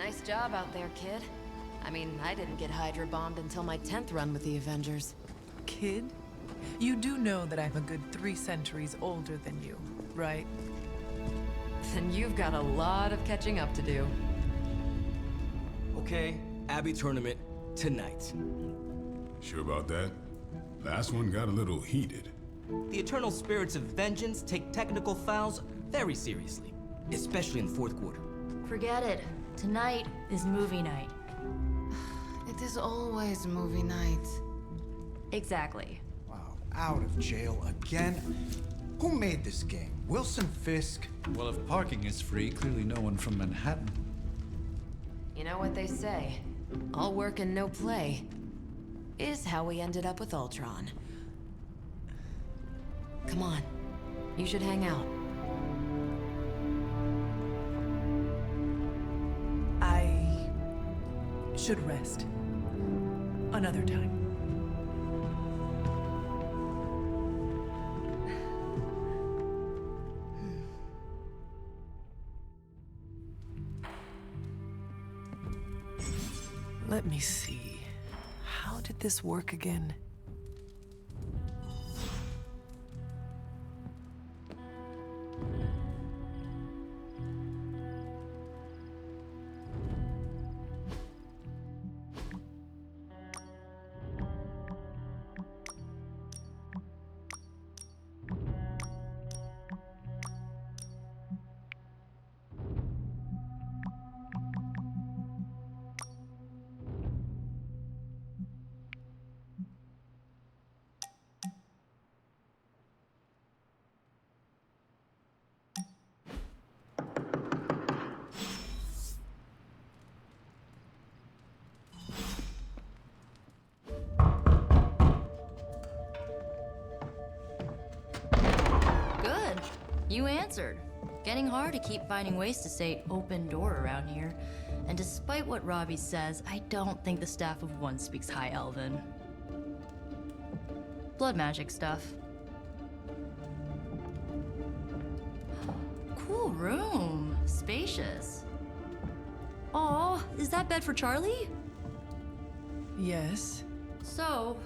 Nice job out there, kid. I mean, I didn't get Hydra bombed until my 10th run with the Avengers. Kid? You do know that I'm a good 3 centuries older than you, right? Then you've got a lot of catching up to do. Okay, Abbey tournament tonight. Sure about that? Last one got a little heated. The eternal spirits of vengeance take technical fouls very seriously, especially in the fourth quarter. Forget it. Tonight is movie night. It is always movie night. Exactly. Wow, out of jail again? Who made this game? Wilson Fisk? Well, if parking is free, clearly no one from Manhattan. You know what they say? All work and no play is how we ended up with Ultron. Come on. You should hang out. I should rest. Another time. Let me see. How did this work again? Good. You answered. Getting hard to keep finding ways to say open door around here. And despite what Robbie says, I don't think the staff of one speaks High Elven. Blood magic stuff. Cool room. Spacious. Aw, is that bed for Charlie? Yes. So,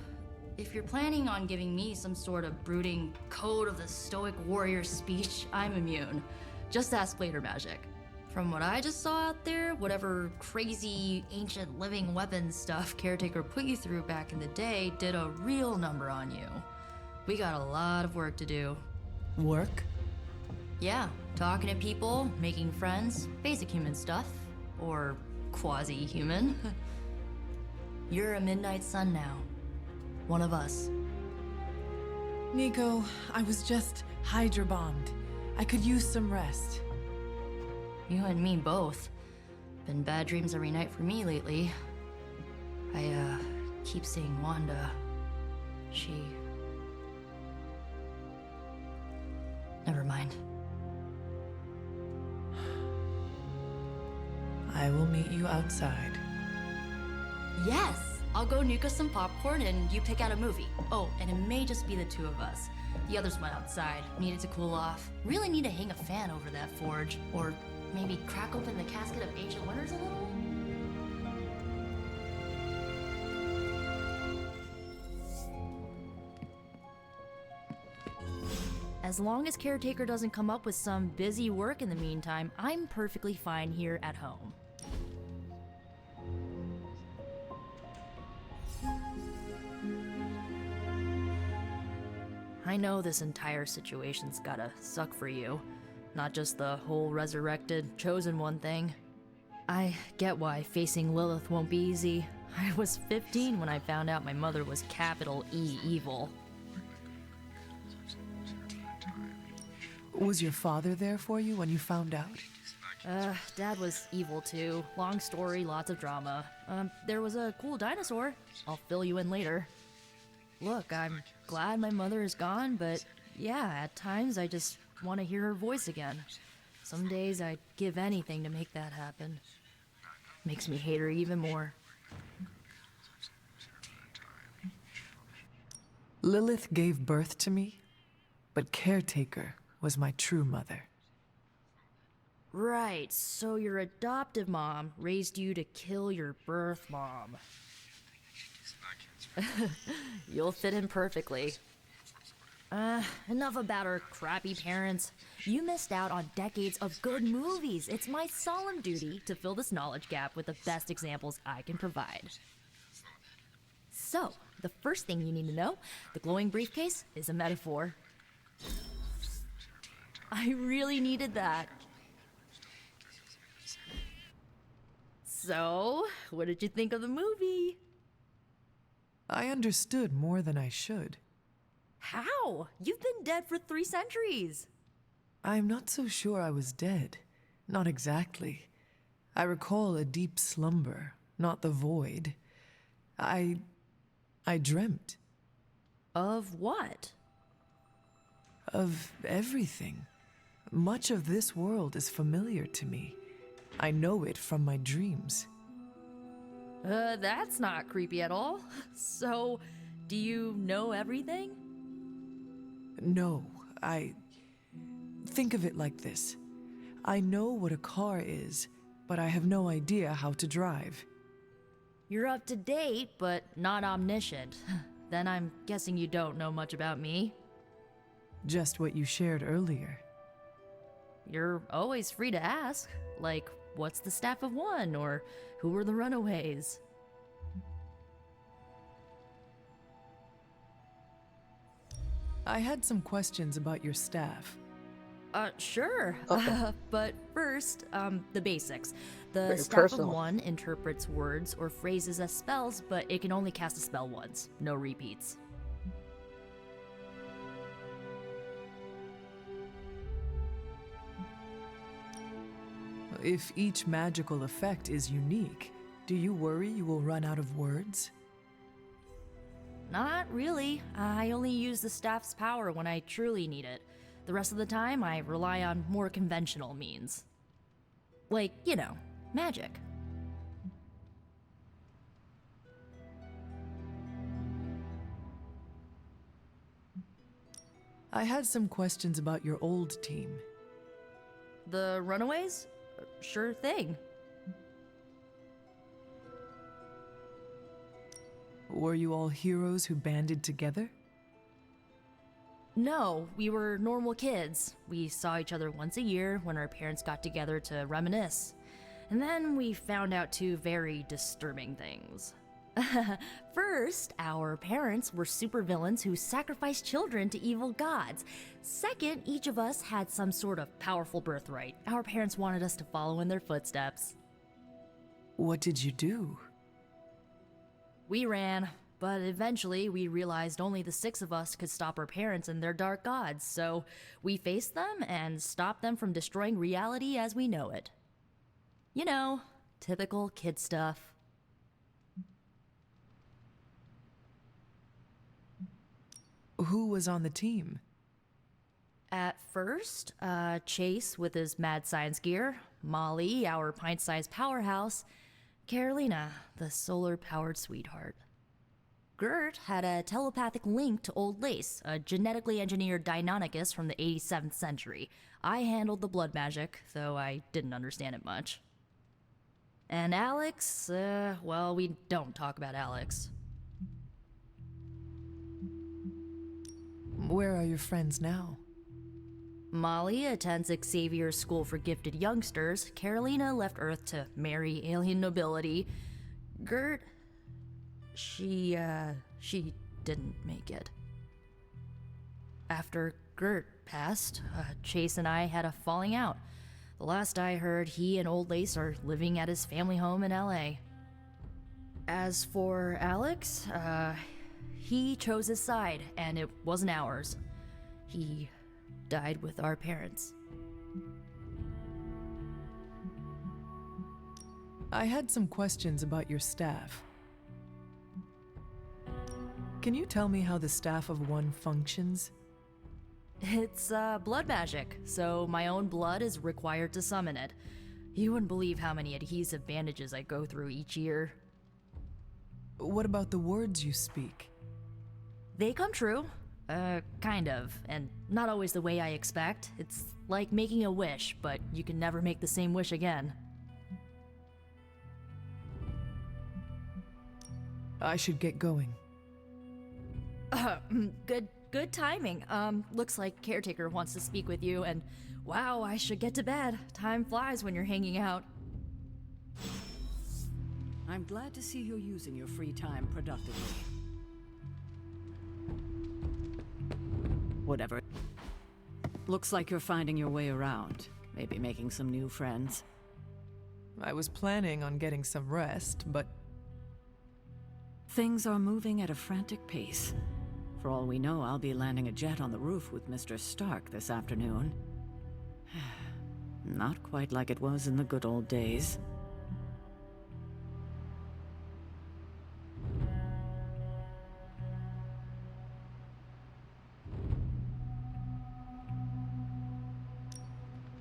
if you're planning on giving me some sort of brooding code of the stoic warrior speech, I'm immune. Just ask later magic. From what I just saw out there, whatever crazy ancient living weapons stuff Caretaker put you through back in the day did a real number on you. We got a lot of work to do. Work? Yeah, talking to people, making friends, basic human stuff. Or quasi-human. You're a Midnight Sun now. One of us. Nico, I was just Hydra bombed. I could use some rest. You and me both. Been bad dreams every night for me lately. I, keep seeing Wanda. She... Never mind. I will meet you outside. Yes! I'll go nuke us some popcorn and you pick out a movie. Oh, and it may just be the two of us. The others went outside, needed to cool off. Really need to hang a fan over that forge. Or maybe crack open the casket of ancient wonders a little? As long as Caretaker doesn't come up with some busy work in the meantime, I'm perfectly fine here at home. I know this entire situation's gotta suck for you. Not just the whole resurrected, chosen one thing. I get why facing Lilith won't be easy. I was 15 when I found out my mother was capital E evil. Was your father there for you when you found out? Dad was evil too. Long story, lots of drama. There was a cool dinosaur. I'll fill you in later. Look, I'm glad my mother is gone, but yeah, at times I just want to hear her voice again. Some days I'd give anything to make that happen. Makes me hate her even more. Lilith gave birth to me, but Caretaker was my true mother. Right, so your adoptive mom raised you to kill your birth mom. You'll fit in perfectly. Enough about our crappy parents. You missed out on decades of good movies. It's my solemn duty to fill this knowledge gap with the best examples I can provide. So, the first thing you need to know, the glowing briefcase is a metaphor. I really needed that. So, what did you think of the movie? I understood more than I should. How? You've been dead for 3 centuries. I'm not so sure I was dead. Not exactly. I recall a deep slumber, not the void. I dreamt. Of what? Of everything. Much of this world is familiar to me. I know it from my dreams. That's not creepy at all. So, do you know everything? No, Think of it like this. I know what a car is, but I have no idea how to drive. You're up to date, but not omniscient. Then I'm guessing you don't know much about me. Just what you shared earlier. You're always free to ask. Like, what's the staff of one? Or who were the runaways? I had some questions about your staff. Sure. But first, the basics. The Very staff personal. of one interprets words or phrases as spells, but it can only cast a spell once. No repeats. If each magical effect is unique, do you worry you will run out of words? Not really. I only use the staff's power when I truly need it. The rest of the time, I rely on more conventional means. Like, you know, magic. I had some questions about your old team. The runaways? Sure thing. Were you all heroes who banded together? No, we were normal kids. We saw each other once a year when our parents got together to reminisce. And then we found out 2 very disturbing things. First, our parents were supervillains who sacrificed children to evil gods. Second, each of us had some sort of powerful birthright. Our parents wanted us to follow in their footsteps. What did you do? We ran, but eventually we realized only the 6 of us could stop our parents and their dark gods, so we faced them and stopped them from destroying reality as we know it. You know, typical kid stuff. Who was on the team? At first, Chase with his mad science gear, Molly, our pint-sized powerhouse, Carolina, the solar-powered sweetheart. Gert had a telepathic link to Old Lace, a genetically engineered Deinonychus from the 87th century. I handled the blood magic, though I didn't understand it much. And Alex, well, we don't talk about Alex. Where are your friends now? Molly attends Xavier's School for Gifted Youngsters. Carolina left Earth to marry alien nobility. Gert, she didn't make it. After Gert passed, Chase and I had a falling out. The last I heard, he and Old Lace are living at his family home in LA. As for Alex, he chose his side, and it wasn't ours. He died with our parents. I had some questions about your staff. Can you tell me how the staff of one functions? It's blood magic, so my own blood is required to summon it. You wouldn't believe how many adhesive bandages I go through each year. What about the words you speak? They come true. Kind of, and not always the way I expect. It's like making a wish, but you can never make the same wish again. I should get going. Good timing. Looks like caretaker wants to speak with you, and wow, I should get to bed. Time flies when you're hanging out. I'm glad to see you're using your free time productively. Whatever. Looks like you're finding your way around. Maybe making some new friends. I was planning on getting some rest, but Things are moving at a frantic pace. For all we know, I'll be landing a jet on the roof with Mr. Stark this afternoon. Not quite like it was in the good old days.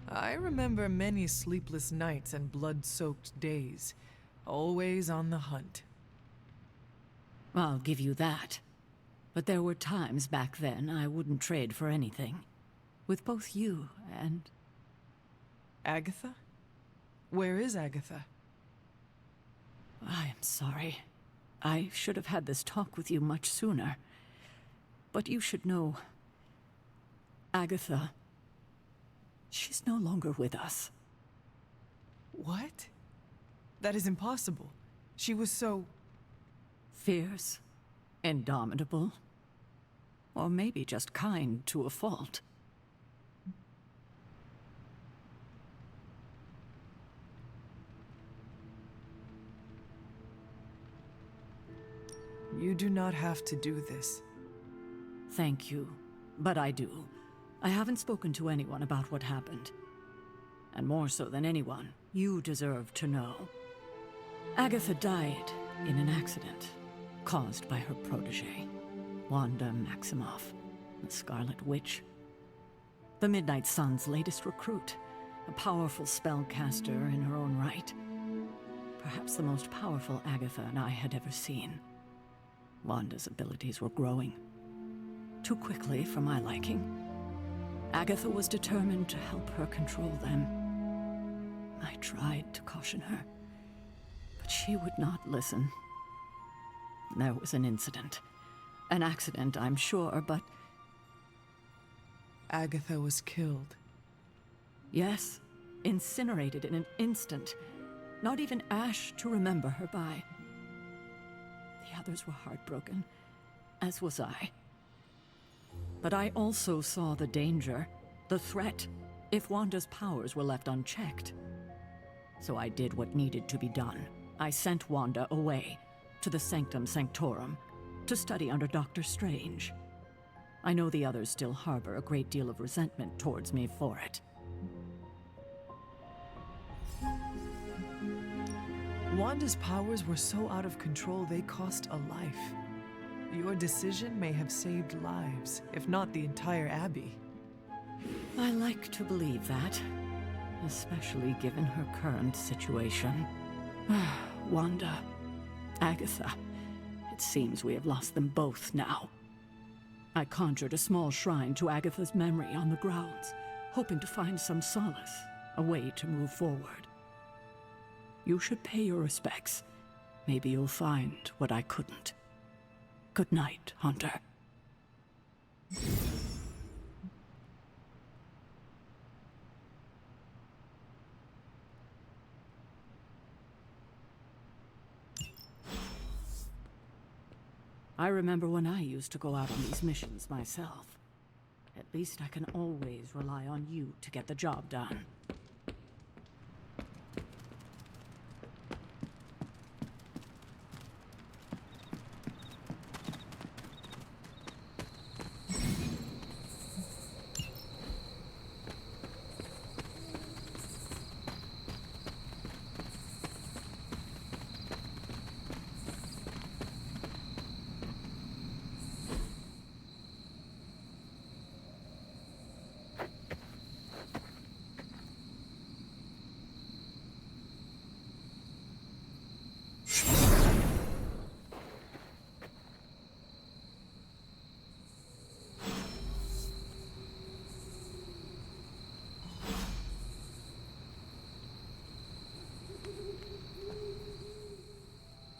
I remember many sleepless nights and blood-soaked days, always on the hunt. I'll give you that. But there were times back then I wouldn't trade for anything. With both you and... Agatha? Where is Agatha? I am sorry. I should have had this talk with you much sooner. But you should know... Agatha... She's no longer with us. What? That is impossible. She was so... Fierce, indomitable, or maybe just kind to a fault. You do not have to do this. Thank you, but I do. I haven't spoken to anyone about what happened. And more so than anyone, you deserve to know. Agatha died in an accident caused by her protege, Wanda Maximoff, the Scarlet Witch. The Midnight Sun's latest recruit, a powerful spellcaster in her own right. Perhaps the most powerful Agatha and I had ever seen. Wanda's abilities were growing. Too quickly for my liking. Agatha was determined to help her control them. I tried to caution her, but she would not listen. There was an incident. An accident, I'm sure, but... Agatha was killed. Yes, incinerated in an instant. Not even ash to remember her by. The others were heartbroken, as was I. But I also saw the danger, the threat, if Wanda's powers were left unchecked. So I did what needed to be done. I sent Wanda away, to the Sanctum Sanctorum, to study under Dr. Strange. I know the others still harbor a great deal of resentment towards me for it. Wanda's powers were so out of control they cost a life. Your decision may have saved lives, if not the entire Abbey. I like to believe that, especially given her current situation. Wanda, Agatha, it seems we have lost them both now. I conjured a small shrine to Agatha's memory on the grounds, hoping to find some solace, a way to move forward. You should pay your respects. Maybe you'll find what I couldn't. Good night, Hunter. I remember when I used to go out on these missions myself. At least I can always rely on you to get the job done.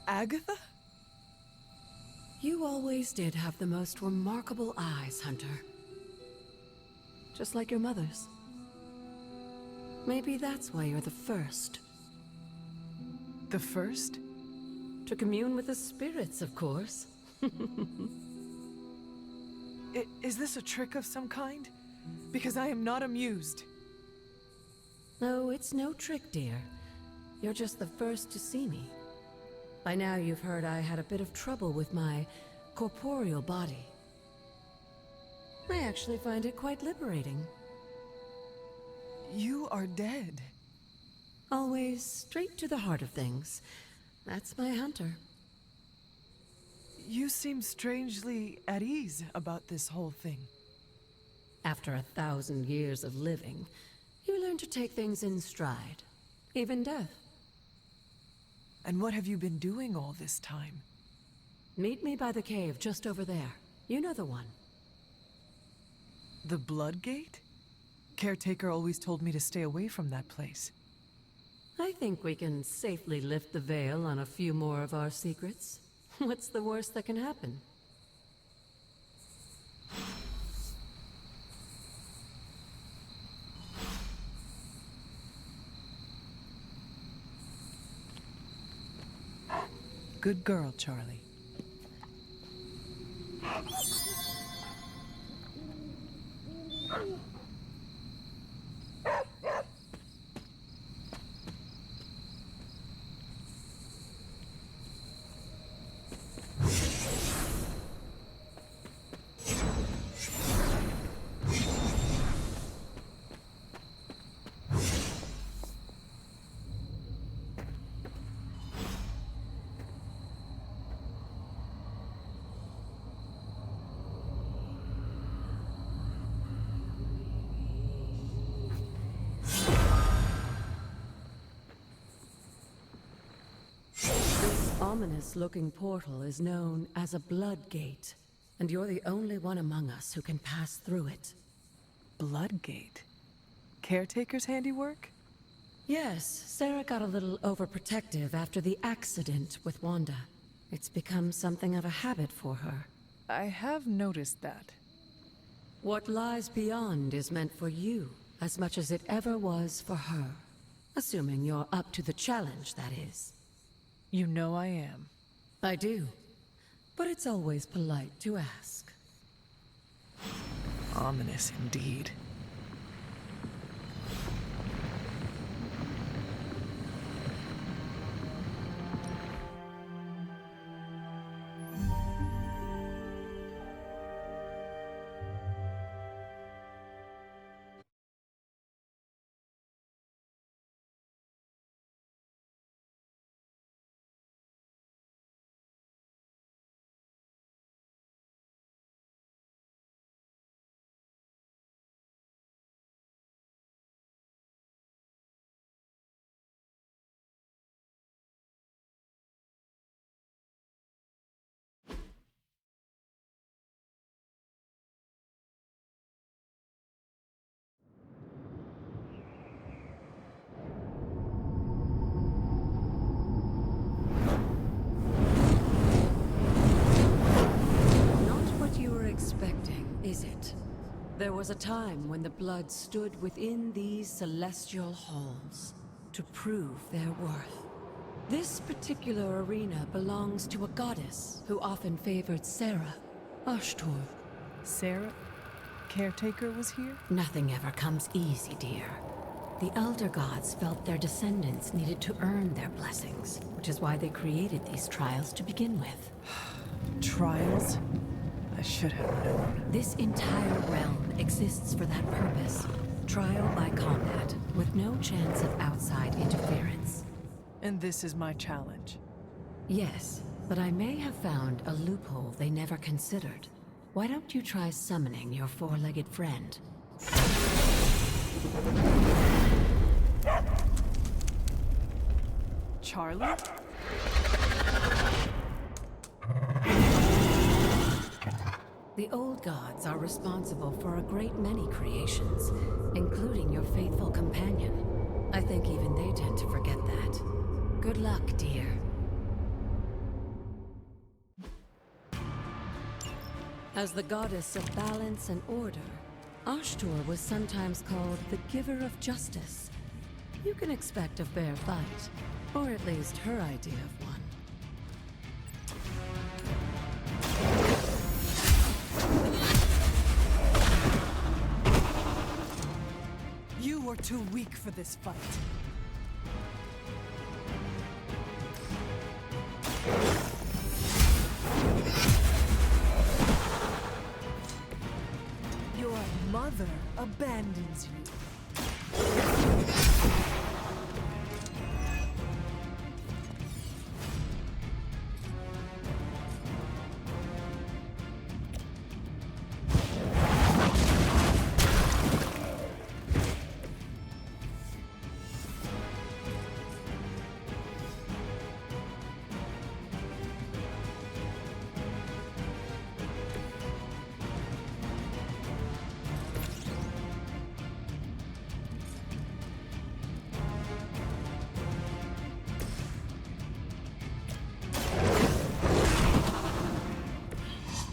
Agatha? You always did have the most remarkable eyes, Hunter. Just like your mother's. Maybe that's why you're the first. The first? To commune with the spirits, of course. Is this a trick of some kind? Because I am not amused. No, it's no trick, dear. You're just the first to see me. By now you've heard I had a bit of trouble with my corporeal body. I actually find it quite liberating. You are dead. Always straight to the heart of things. That's my Hunter. You seem strangely at ease about this whole thing. After 1,000 years of living, you learn to take things in stride. Even death. And what have you been doing all this time? Meet me by the cave just over there. You know the one. The Blood Gate? Caretaker always told me to stay away from that place. I think we can safely lift the veil on a few more of our secrets. What's the worst that can happen? Good girl, Charlie. Ominous-looking portal is known as a Blood Gate, and you're the only one among us who can pass through it. Blood Gate? Caretaker's handiwork? Yes, Sarah got a little overprotective after the accident with Wanda. It's become something of a habit for her. I have noticed that. What lies beyond is meant for you, as much as it ever was for her. Assuming you're up to the challenge, that is. You know I am. I do. But it's always polite to ask. Ominous indeed. Is it? There was a time when the blood stood within these celestial halls to prove their worth. This particular arena belongs to a goddess who often favored Sarah, Ashtor. Sarah? Caretaker was here? Nothing ever comes easy, dear. The Elder Gods felt their descendants needed to earn their blessings, which is why they created these trials to begin with. Trials? I should have known. This entire realm exists for that purpose. Trial by combat, with no chance of outside interference. And this is my challenge. Yes, but I may have found a loophole they never considered. Why don't you try summoning your four-legged friend? Charlie? The old gods are responsible for a great many creations, including your faithful companion. I think even they tend to forget that. Good luck, dear. As the goddess of balance and order, Ashtur was sometimes called the giver of justice. You can expect a fair fight, or at least her idea of one. You are too weak for this fight. Your mother abandons you.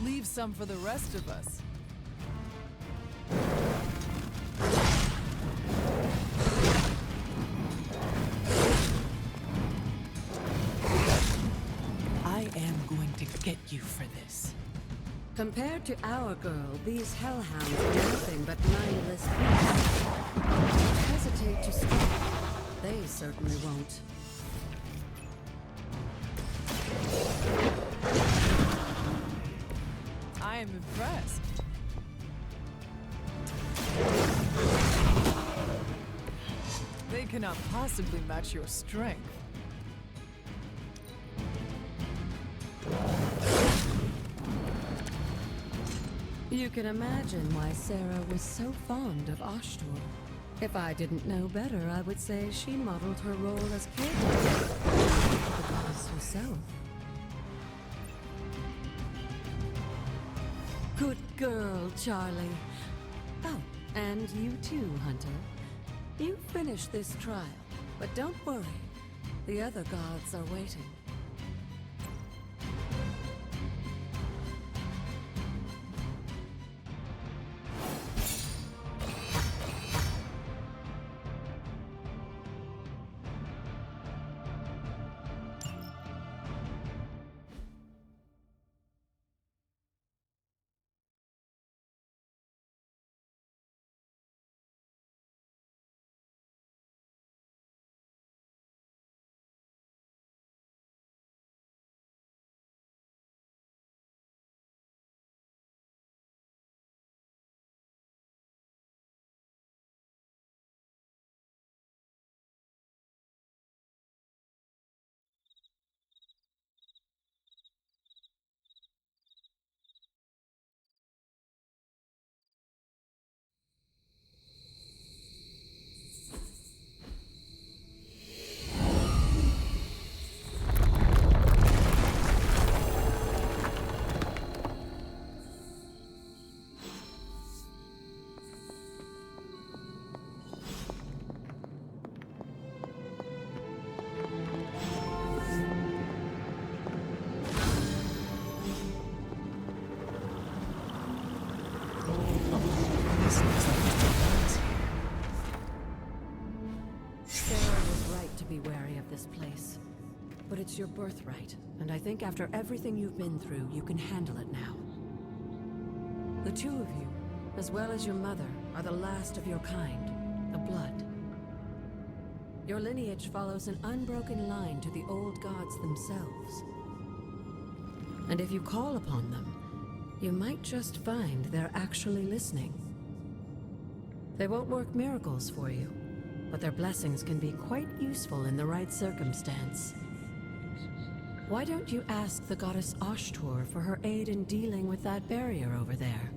Leave some for the rest of us. I am going to get you for this. Compared to our girl, these hellhounds are nothing but mindless beasts. Don't hesitate to strike. They certainly won't. I am impressed. They cannot possibly match your strength. You can imagine why Sarah was so fond of Ashtur. If I didn't know better, I would say she modeled her role as caretaker for the goddess herself. Good girl, Charlie. Oh, and you too, Hunter. You finished this trial, but don't worry. The other gods are waiting. Sarah was right to be wary of this place. But it's your birthright, and I think after everything you've been through, you can handle it now. The two of you, as well as your mother, are the last of your kind, the Blood. Your lineage follows an unbroken line to the old gods themselves. And if you call upon them, you might just find they're actually listening. They won't work miracles for you, but their blessings can be quite useful in the right circumstance. Why don't you ask the goddess Ashtur for her aid in dealing with that barrier over there?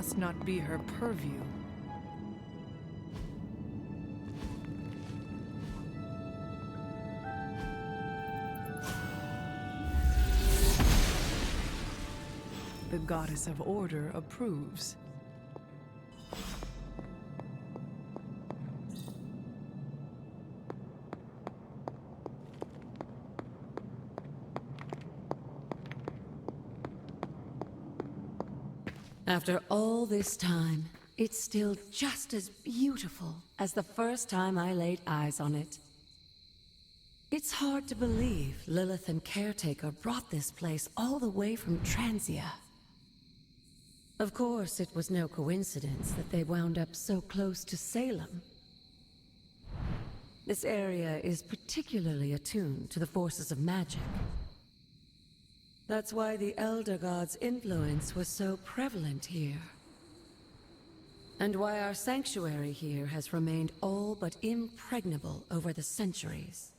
must not be her purview. The goddess of order approves. After all this time, it's still just as beautiful as the first time I laid eyes on it. It's hard to believe Lilith and Caretaker brought this place all the way from Transia. Of course, it was no coincidence that they wound up so close to Salem. This area is particularly attuned to the forces of magic. That's why the Elder God's influence was so prevalent here. And why our sanctuary here has remained all but impregnable over the centuries.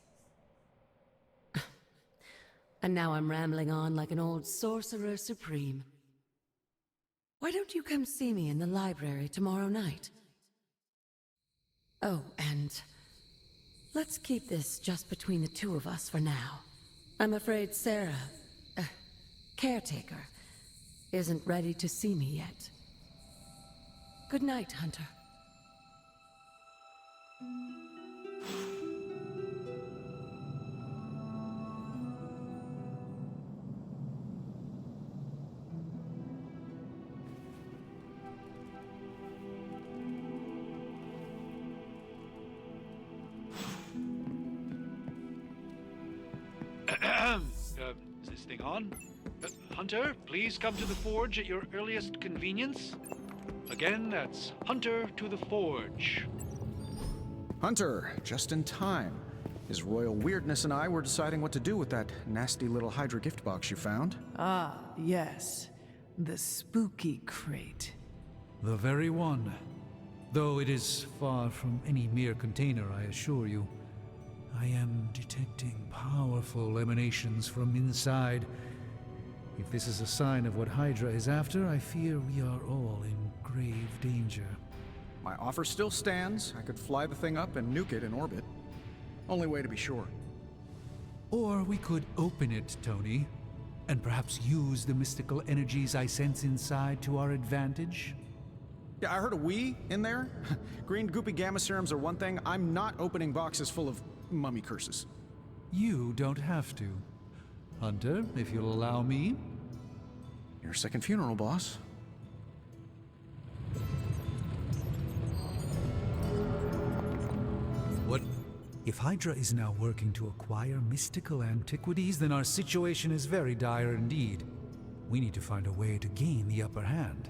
And now I'm rambling on like an old sorcerer supreme. Why don't you come see me in the library tomorrow night? Oh, and let's keep this just between the two of us for now. I'm afraid Sarah, Caretaker, isn't ready to see me yet. Good night, Hunter. Is this thing on? Hunter, please come to the forge at your earliest convenience. Again, that's Hunter to the forge. Hunter, just in time. His royal weirdness and I were deciding what to do with that nasty little Hydra gift box you found. Ah, yes. The spooky crate. The very one. Though it is far from any mere container, I assure you. I am detecting powerful emanations from inside. If this is a sign of what Hydra is after, I fear we are all in grave danger. My offer still stands. I could fly the thing up and nuke it in orbit. Only way to be sure. Or we could open it, Tony, and perhaps use the mystical energies I sense inside to our advantage. Yeah, I heard a we in there. Green goopy gamma serums are one thing. I'm not opening boxes full of mummy curses. You don't have to. Hunter, if you'll allow me. Your second funeral, boss. What? If Hydra is now working to acquire mystical antiquities, then our situation is very dire indeed. We need to find a way to gain the upper hand.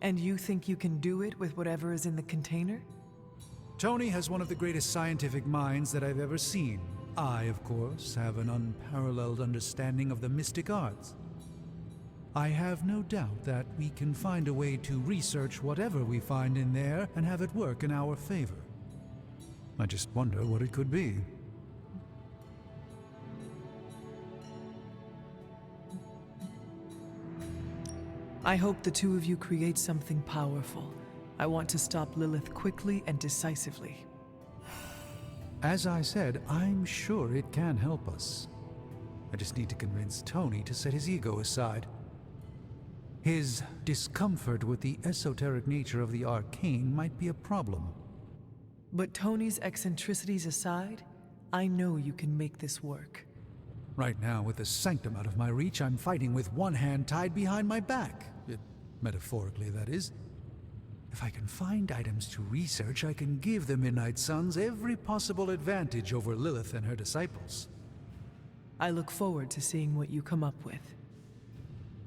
And you think you can do it with whatever is in the container? Tony has one of the greatest scientific minds that I've ever seen. I, of course, have an unparalleled understanding of the mystic arts. I have no doubt that we can find a way to research whatever we find in there and have it work in our favor. I just wonder what it could be. I hope the two of you create something powerful. I want to stop Lilith quickly and decisively. As I said, I'm sure it can help us. I just need to convince Tony to set his ego aside. His discomfort with the esoteric nature of the arcane might be a problem. But Tony's eccentricities aside, I know you can make this work. Right now, with the sanctum out of my reach, I'm fighting with one hand tied behind my back. Metaphorically, that is. If I can find items to research, I can give the Midnight Suns every possible advantage over Lilith and her disciples. I look forward to seeing what you come up with.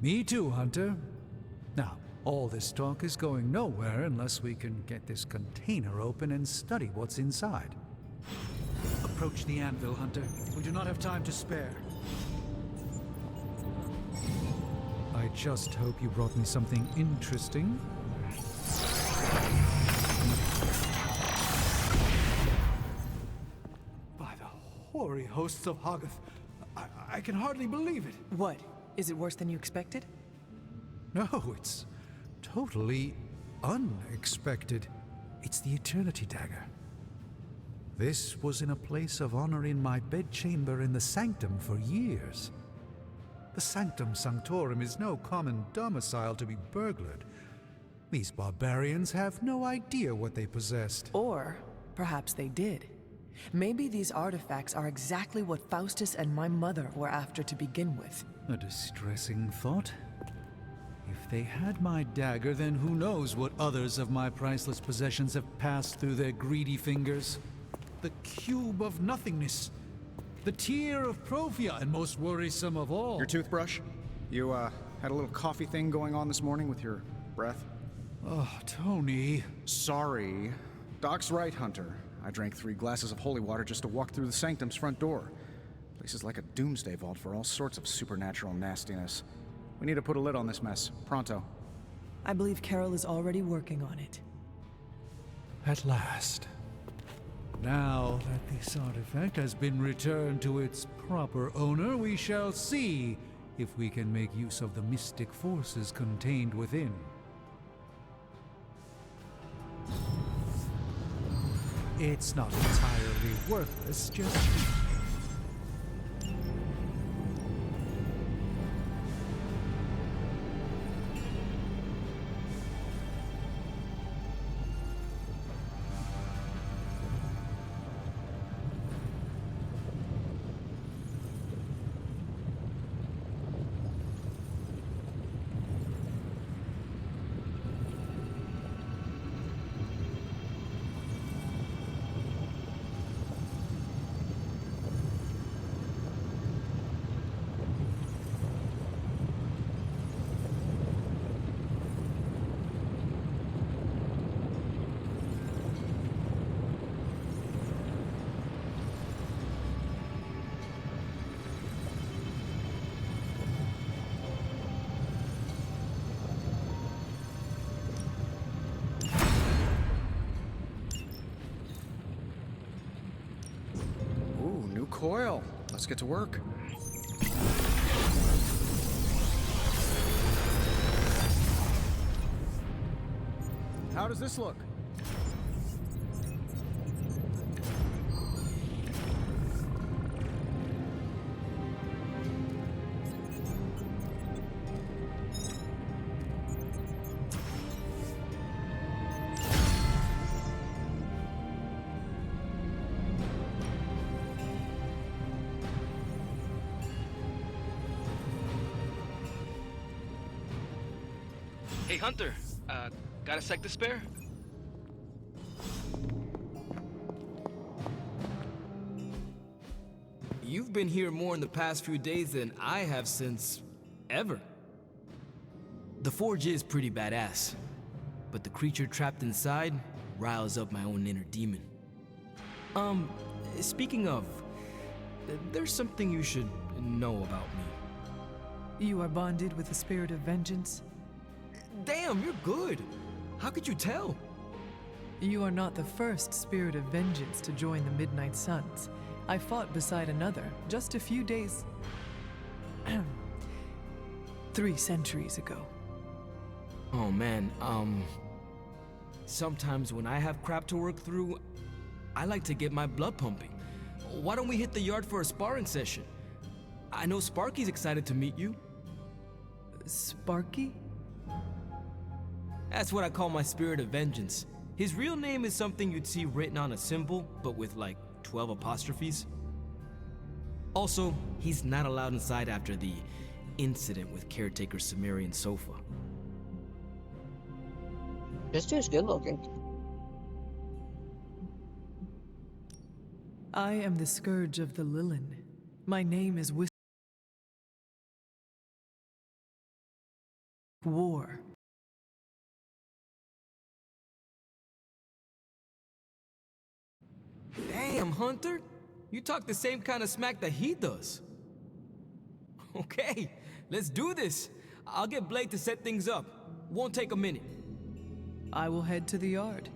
Me too, Hunter. Now, all this talk is going nowhere unless we can get this container open and study what's inside. Approach the anvil, Hunter. We do not have time to spare. I just hope you brought me something interesting. By the hoary hosts of Hoggoth, I can hardly believe it. What? Is it worse than you expected? No, it's totally unexpected. It's the Eternity Dagger. This was in a place of honor in my bedchamber in the Sanctum for years. The Sanctum Sanctorum is no common domicile to be burglared. These barbarians have no idea what they possessed. Or perhaps they did. Maybe these artifacts are exactly what Faustus and my mother were after to begin with. A distressing thought. If they had my dagger, then who knows what others of my priceless possessions have passed through their greedy fingers. The cube of nothingness. The tear of Profia, and most worrisome of all. Your toothbrush? You, had a little coffee thing going on this morning with your breath? Oh, Tony. Sorry. Doc's right, Hunter. I drank 3 glasses of holy water just to walk through the Sanctum's front door. Place is like a doomsday vault for all sorts of supernatural nastiness. We need to put a lid on this mess. Pronto. I believe Carol is already working on it. At last. Now that this artifact has been returned to its proper owner, we shall see if we can make use of the mystic forces contained within. It's not entirely worthless, just... Coil. Let's get to work. How does this look? Hey, Hunter. Got a sec to spare? You've been here more in the past few days than I have since... ever. The forge is pretty badass, but the creature trapped inside riles up my own inner demon. Speaking of, there's something you should know about me. You are bonded with the spirit of vengeance? Damn, you're good. How could you tell? You are not the first spirit of vengeance to join the Midnight Suns. I fought beside another just a few days... 3 centuries ago. Oh man, sometimes when I have crap to work through, I like to get my blood pumping. Why don't we hit the yard for a sparring session? I know Sparky's excited to meet you. Sparky? That's what I call my spirit of vengeance. His real name is something you'd see written on a symbol, but with like 12 apostrophes. Also, he's not allowed inside after the incident with caretaker Sumerian Sofa. This dude's good looking. I am the Scourge of the Lilin. My name is War. Damn, Hunter! You talk the same kind of smack that he does. Okay, let's do this. I'll get Blake to set things up. Won't take a minute. I will head to the yard.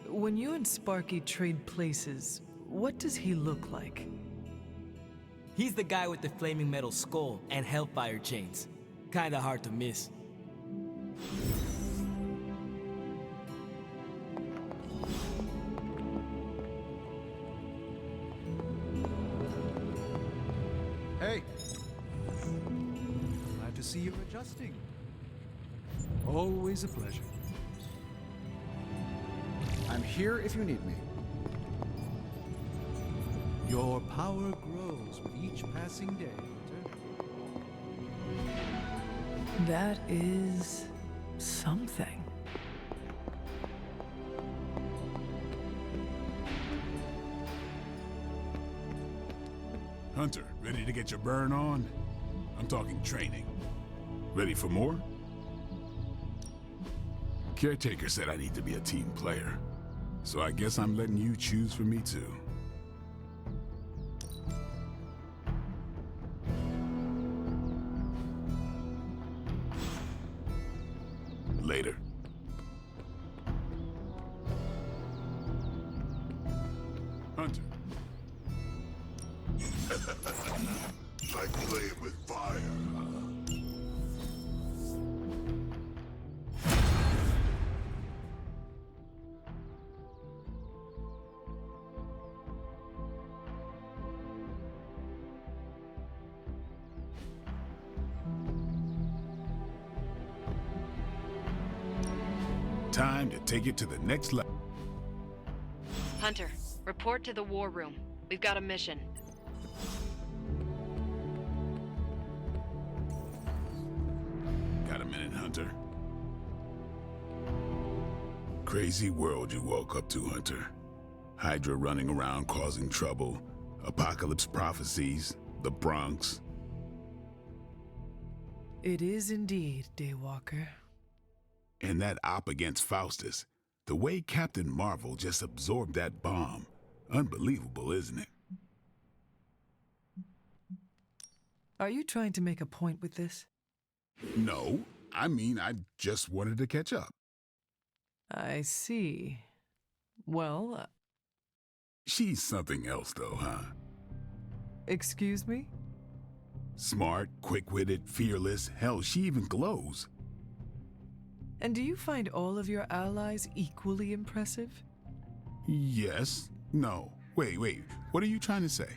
When you and Sparky trade places, what does he look like? He's the guy with the flaming metal skull and hellfire chains. Kinda hard to miss. Hey, Glad to see you're adjusting. Always a pleasure. I'm here if you need me. Your power grows with each passing day, Hunter. That is something. Hunter, ready to get your burn on? I'm talking training. Ready for more? Caretaker said I need to be a team player, so I guess I'm letting you choose for me too. Later. Hunter. Like playing with fire, huh? Time to take it to the next level. Hunter, report to the war room. We've got a mission. Got a minute, Hunter? Crazy world you woke up to, Hunter. Hydra running around causing trouble, apocalypse prophecies, the Bronx. It is indeed, Daywalker. And that op against Faustus. The way Captain Marvel just absorbed that bomb. Unbelievable, isn't it? Are you trying to make a point with this? No, I mean, I just wanted to catch up. I see. Well, She's something else, though, huh? excuse me? Smart, quick-witted, fearless. Hell, she even glows. And do you find all of your allies equally impressive? Yes. No. Wait. What are you trying to say?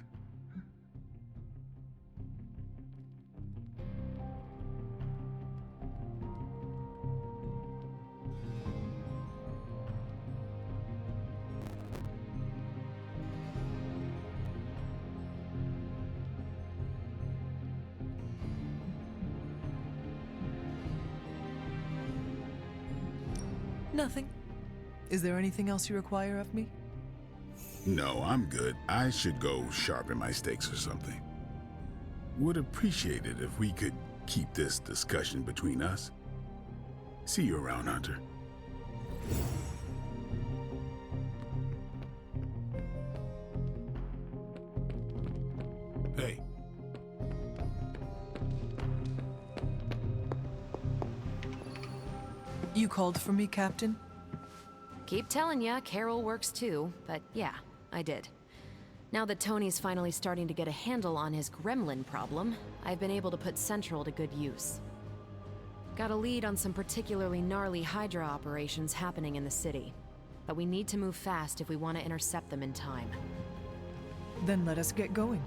Nothing. Is there anything else you require of me? No, I'm good. I should go sharpen my stakes or something. Would appreciate it if we could keep this discussion between us. See you around, Hunter. Hey. You called for me, Captain? Keep telling ya, Carol works too, but yeah, I did. Now that Tony's finally starting to get a handle on his gremlin problem, I've been able to put Central to good use. Got a lead on some particularly gnarly Hydra operations happening in the city, but we need to move fast if we want to intercept them in time. Then let us get going.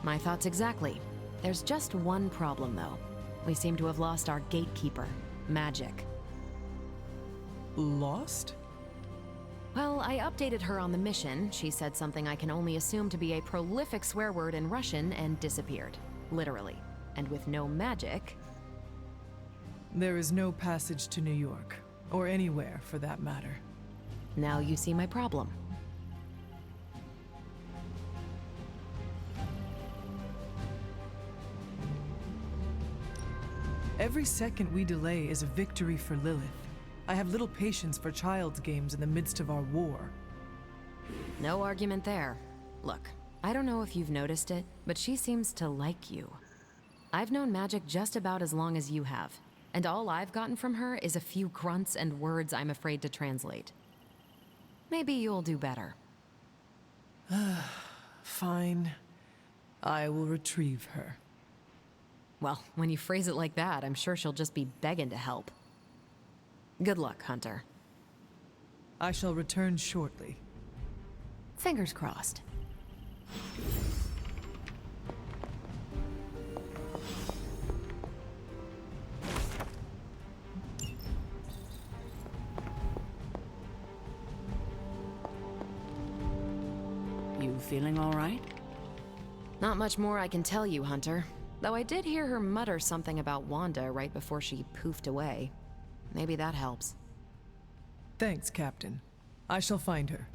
My thoughts exactly. There's just one problem, though. We seem to have lost our gatekeeper, Magic. Lost? Well, I updated her on the mission. She said something I can only assume to be a prolific swear word in Russian and disappeared. Literally. And with no magic... There is no passage to New York, or anywhere for that matter. Now you see my problem. Every second we delay is a victory for Lilith. I have little patience for child's games in the midst of our war. No argument there. Look, I don't know if you've noticed it, but she seems to like you. I've known Magic just about as long as you have, and all I've gotten from her is a few grunts and words I'm afraid to translate. Maybe you'll do better. Fine. I will retrieve her. Well, when you phrase it like that, I'm sure she'll just be begging to help. Good luck, Hunter. I shall return shortly. Fingers crossed. you feeling all right? Not much more I can tell you, Hunter. Though I did hear her mutter something about Wanda right before she poofed away. Maybe that helps. Thanks, Captain. I shall find her.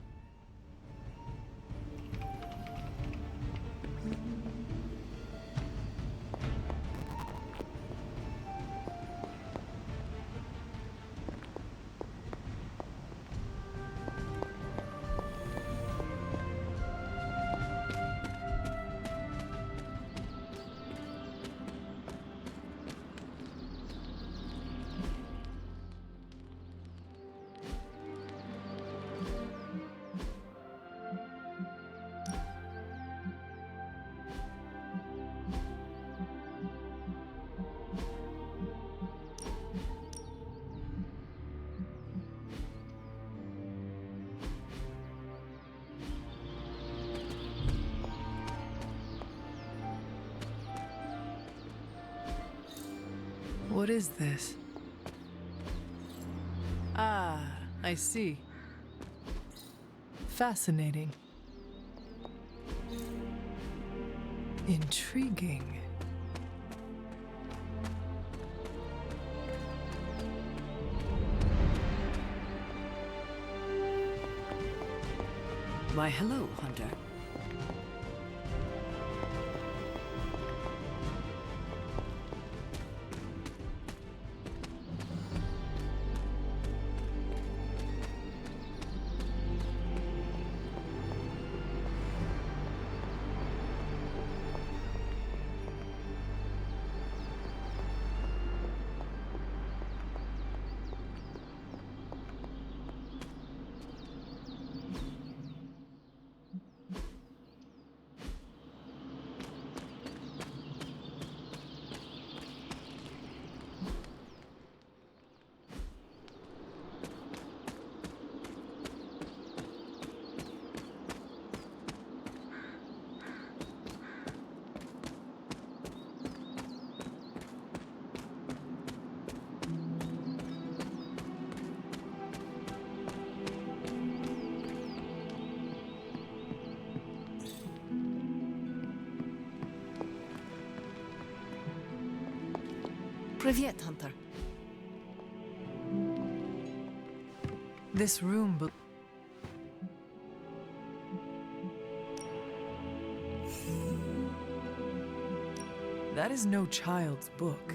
What is this? Ah, I see. Fascinating. Intriguing. Why, hello, Hunter. Привет, Hunter. This room That is no child's book.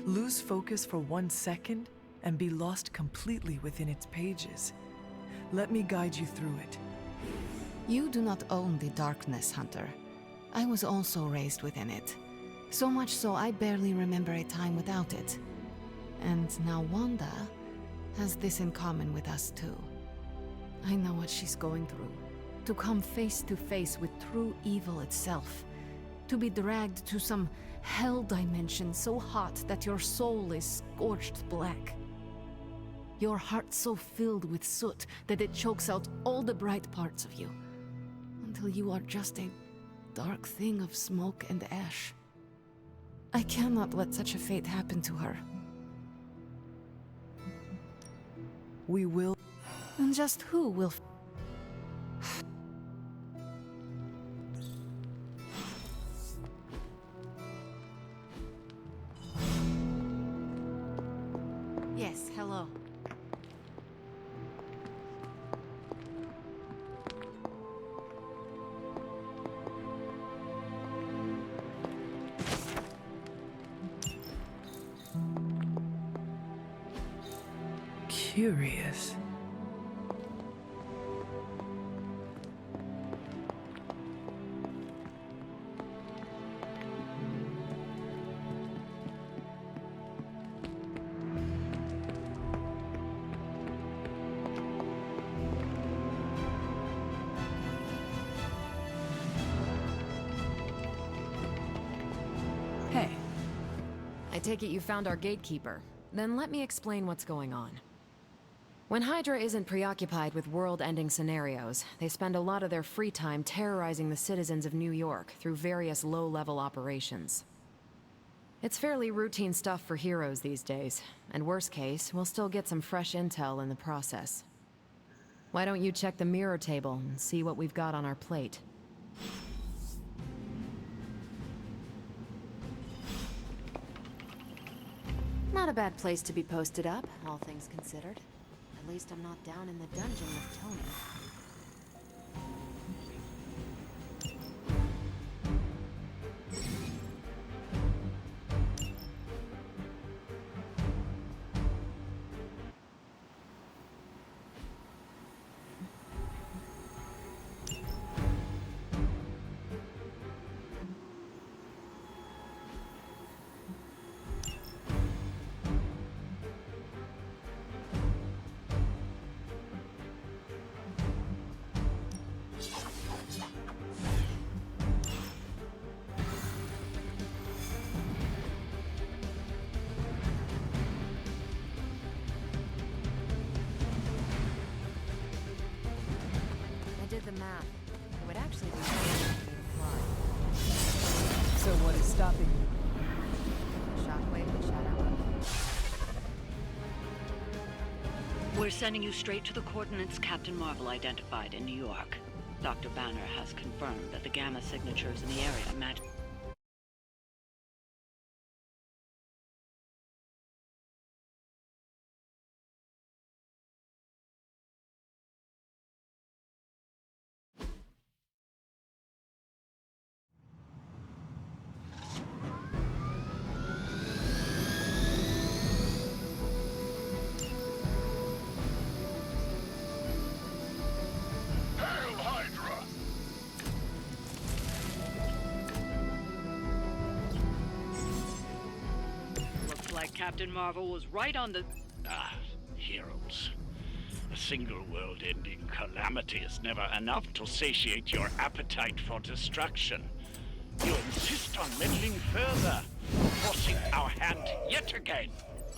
Lose focus for 1 second and be lost completely within its pages. Let me guide you through it. You do not own the darkness, Hunter. I was also raised within it. So much so I barely remember a time without it. And now Wanda has this in common with us too. I know what she's going through. To come face to face with true evil itself. To be dragged to some hell dimension so hot that your soul is scorched black. Your heart so filled with soot that it chokes out all the bright parts of you. Until you are just a dark thing of smoke and ash. I cannot let such a fate happen to her. We will. And just who will... Yes, hello. Curious. Hey. I take it you found our gatekeeper. Then let me explain what's going on. When Hydra isn't preoccupied with world-ending scenarios, they spend a lot of their free time terrorizing the citizens of New York through various low-level operations. It's fairly routine stuff for heroes these days, and worst case, we'll still get some fresh intel in the process. Why don't you check the mirror table and see what we've got on our plate? Not a bad place to be posted up, all things considered. At least I'm not down in the dungeon with Tony. The math. It would actually be faster for me to fly. So what is stopping you? Shockwave and shadow. We're sending you straight to the coordinates Captain Marvel identified in New York. Dr. Banner has confirmed that the gamma signatures in the area match. Captain Marvel was right on the... Ah, heroes. A single world-ending calamity is never enough to satiate your appetite for destruction. You insist on meddling further, forcing our hand yet again.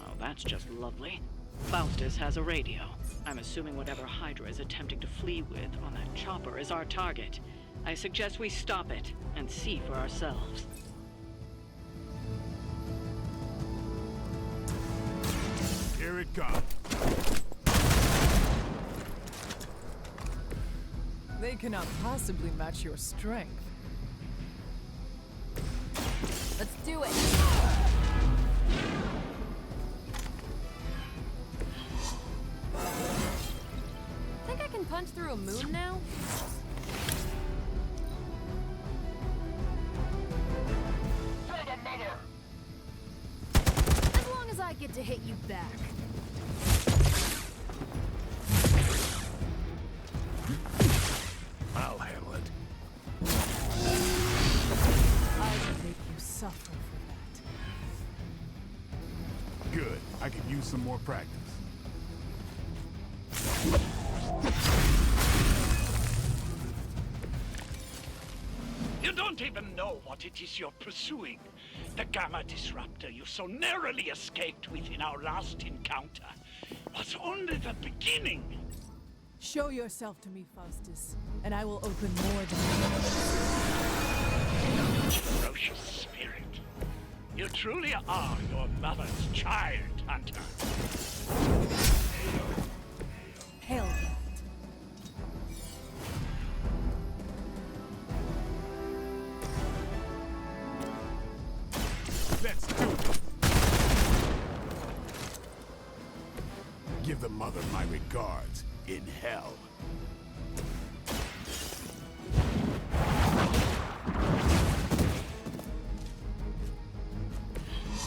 Oh, that's just lovely. Faustus has a radio. I'm assuming whatever Hydra is attempting to flee with on that chopper is our target. I suggest we stop it and see for ourselves. Here it comes. They cannot possibly match your strength. Let's do it! Think I can punch through a moon now? As long as I get to hit you back. I'll handle it. I will make you suffer for that. Good. I could use some more practice. You don't even know what it is you're pursuing. The Gamma Disruptor you so narrowly escaped with in our last encounter was only the beginning. Show yourself to me, Faustus, and I will open more than Ferocious spirit. You truly are your mother's child, Hunter. Hail that. Let's do it. Give the mother my regards in hell.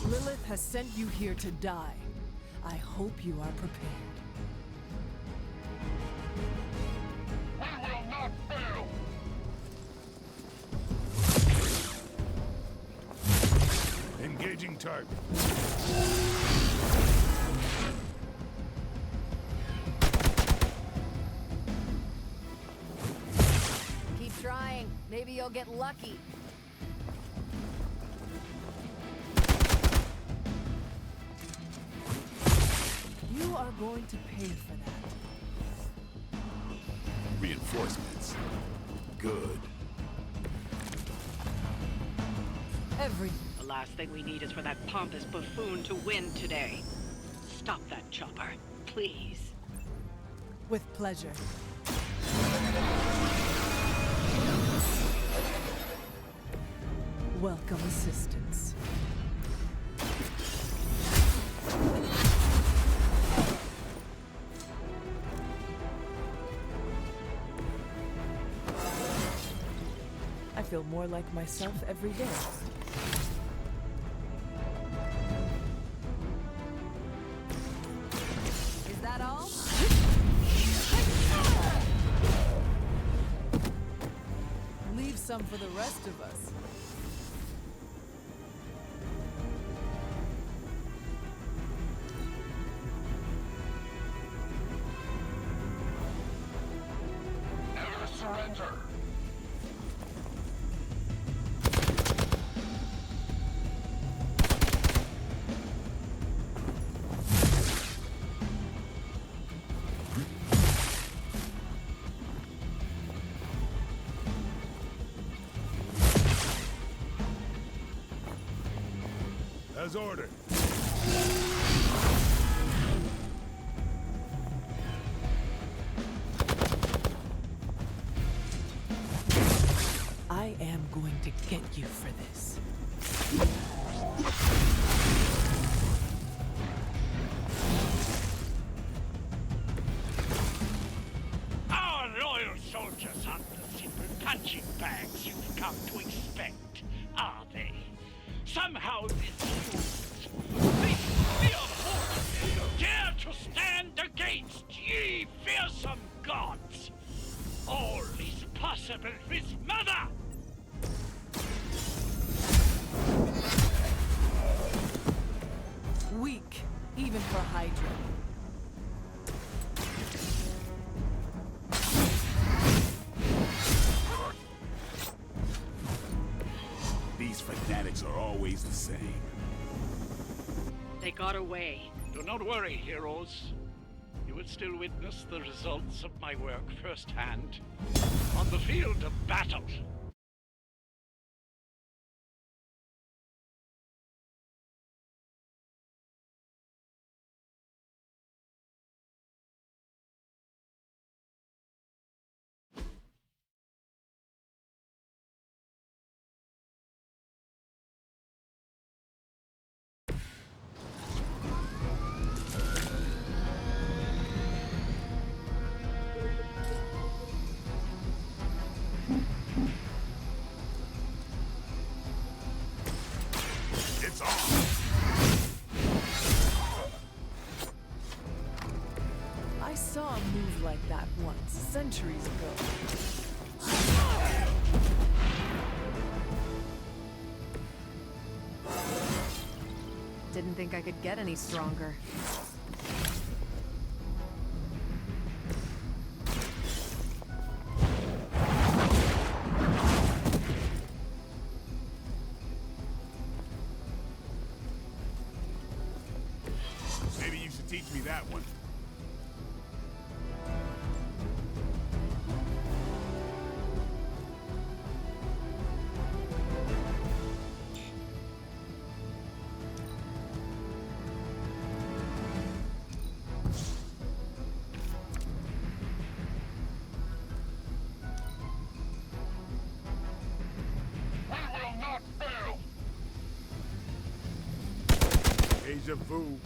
Lilith has sent you here to die. I hope you are prepared. We will not fail! Engaging target. Keep trying. Maybe you'll get lucky. You are going to pay for that. Reinforcements. Good. Everything. The last thing we need is for that pompous buffoon to win today. Stop that chopper, please. With pleasure. Welcome assistance. feel more like myself every day. Is that all? Leave some for the rest of us. Never surrender. As ordered. I am going to get you for this. Our loyal soldiers aren't the simple punching bags you've come to expect, are they? Somehow this mere mortal dare to stand against ye fearsome gods. All is possible with Mother! Weak, even for Hydra. These fanatics are always the same. They got away. Do not worry, heroes. You will still witness the results of my work firsthand on the field of battle. It's on. I saw a move like that once, centuries ago. Didn't think I could get any stronger. Maybe you should teach me that one. Deja vu.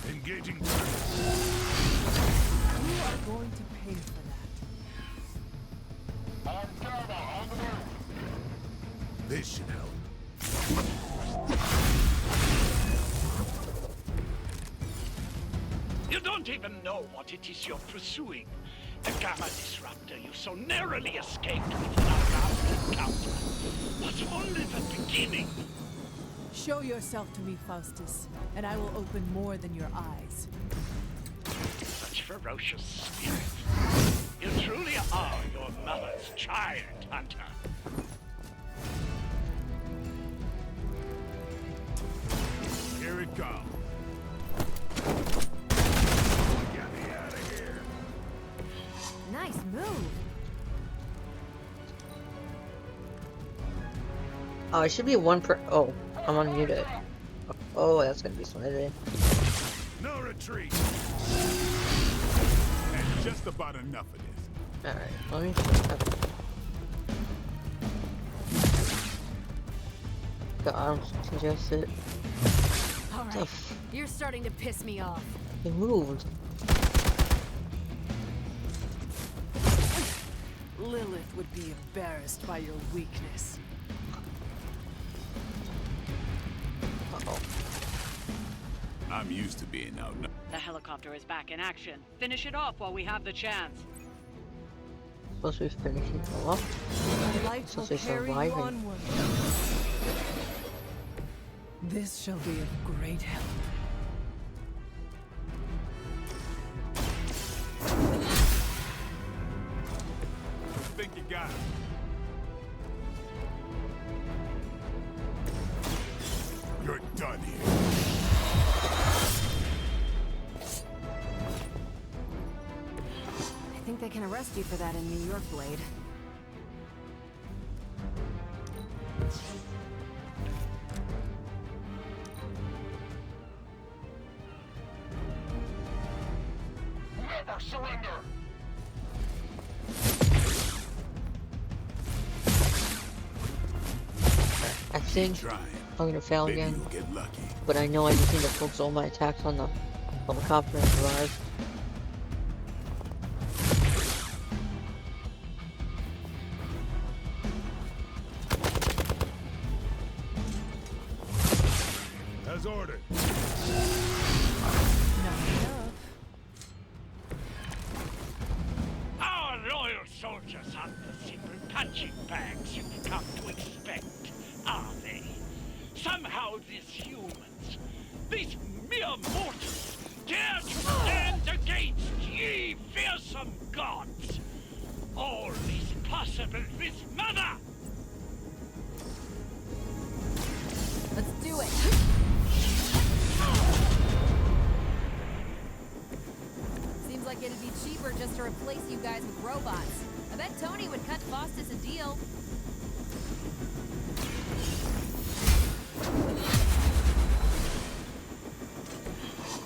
Engaging. You are going to pay for that. This should help. You don't even know what it is you're pursuing. The Gamma Disruptor you so narrowly escaped with our last encounter was only the beginning. Show yourself to me, Faustus, and I will open more than your eyes. Such ferocious spirit. You truly are your mother's child, Hunter. Here it comes. Get me out of here. Nice move. Oh, it should be one per. Oh, I'm unmuted. Oh, that's gonna be some editing. No retreat. And just about enough of this. Alright, let me. God, I don't suggest it. All right, you're starting to piss me off. He moved. Lilith would be embarrassed by your weakness. Uh-oh. I'm used to being outnumbered. The helicopter is back in action. Finish it off while we have the chance. Supposed to be finishing it off. The light will Supposed to be carry you surviving. onward. This shall be of great help. Think you got it. You're done here. I think they can arrest you for that in New York, Blade. Never surrender! I think I'm gonna fail Maybe again. you'll get lucky. But I know I just need to focus all my attacks on the helicopter and survive. As ordered. Our loyal soldiers aren't the simple punching bags you've come to expect, are they? Somehow these humans, these mere mortals, dare to stand against ye fearsome gods. All is possible with Mother! Let's do it! Seems like it'd be cheaper just to replace you guys with robots. I bet Tony would cut Faustus a deal.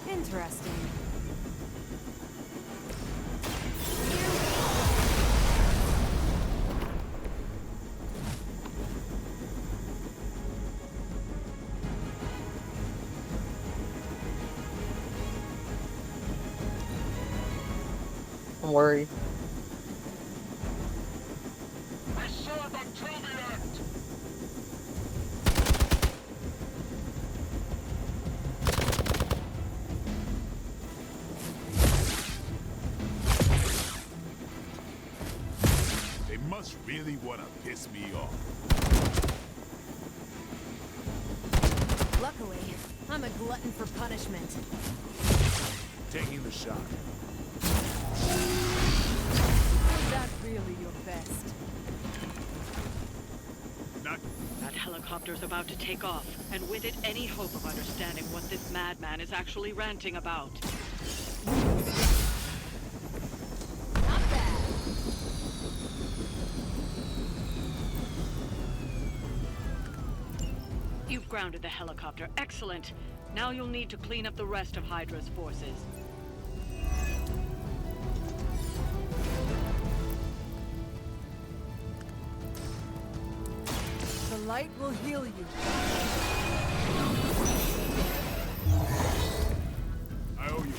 Interesting. I'm worried. I saw the Truviant! They must really want to piss me off. Luckily, I'm a glutton for punishment. Taking the shot. Is that really your best? Not That helicopter's about to take off, and with it, any hope of understanding what this madman is actually ranting about. Not bad. You've grounded the helicopter. Excellent. Now you'll need to clean up the rest of Hydra's forces. The light will heal you. I owe you.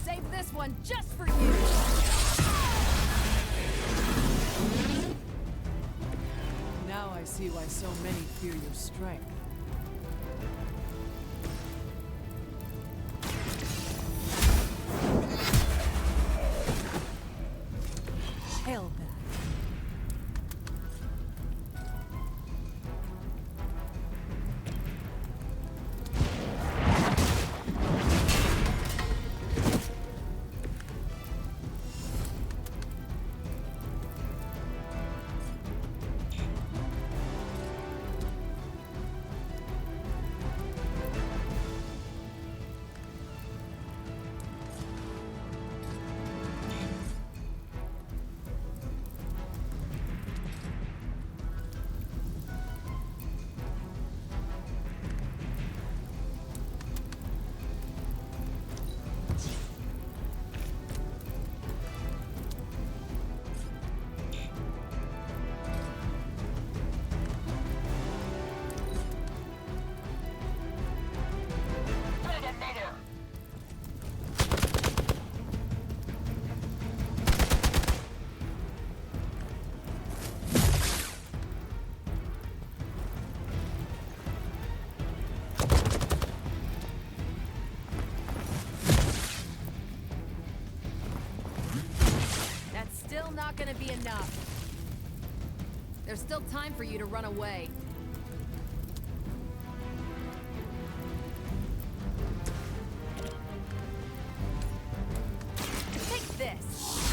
Save this one just for you! Now I see why so many fear your strength. Hail back. still not gonna be enough. There's still time for you to run away. Take this!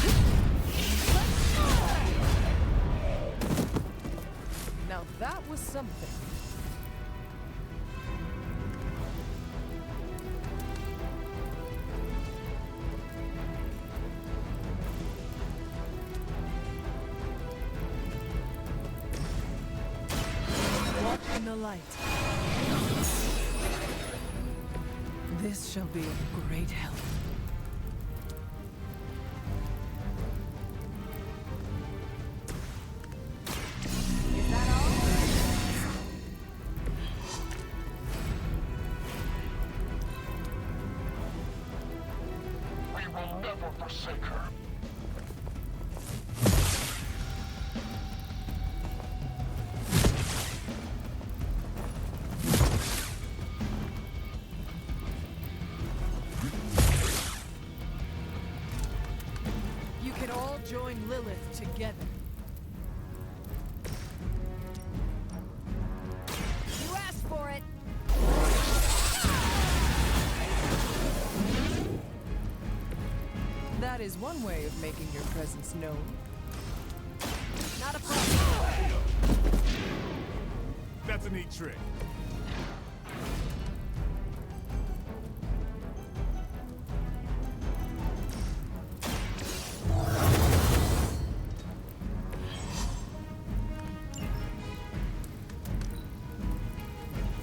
Now that was something. Walk in the light. This shall be of great help. We will never forsake her. You can all join Lilith together. You asked for it! That is one way of making your presence known. Not a problem. That's a neat trick.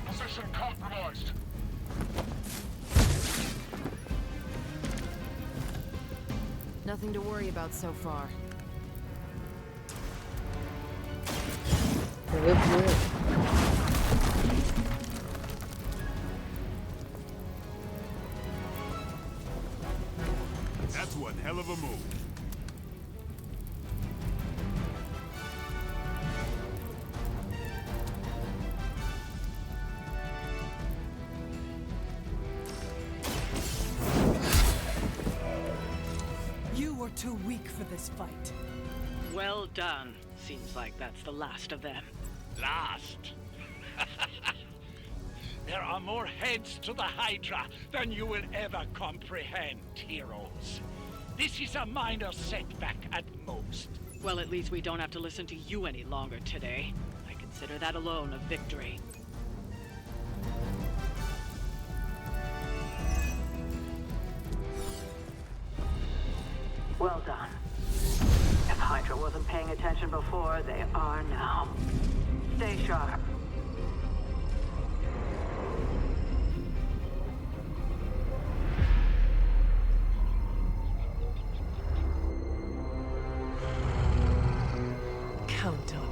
Position compromised. Nothing to worry about so far. That's one hell of a move. You were too weak for this fight. Well done. Seems like that's the last of them. Last. There are more heads to the Hydra than you will ever comprehend, heroes. This is a minor setback at most. Well, at least we don't have to listen to you any longer today. I consider that alone a victory. Well done. If Hydra wasn't paying attention before, they are now. Stay sharp. Count on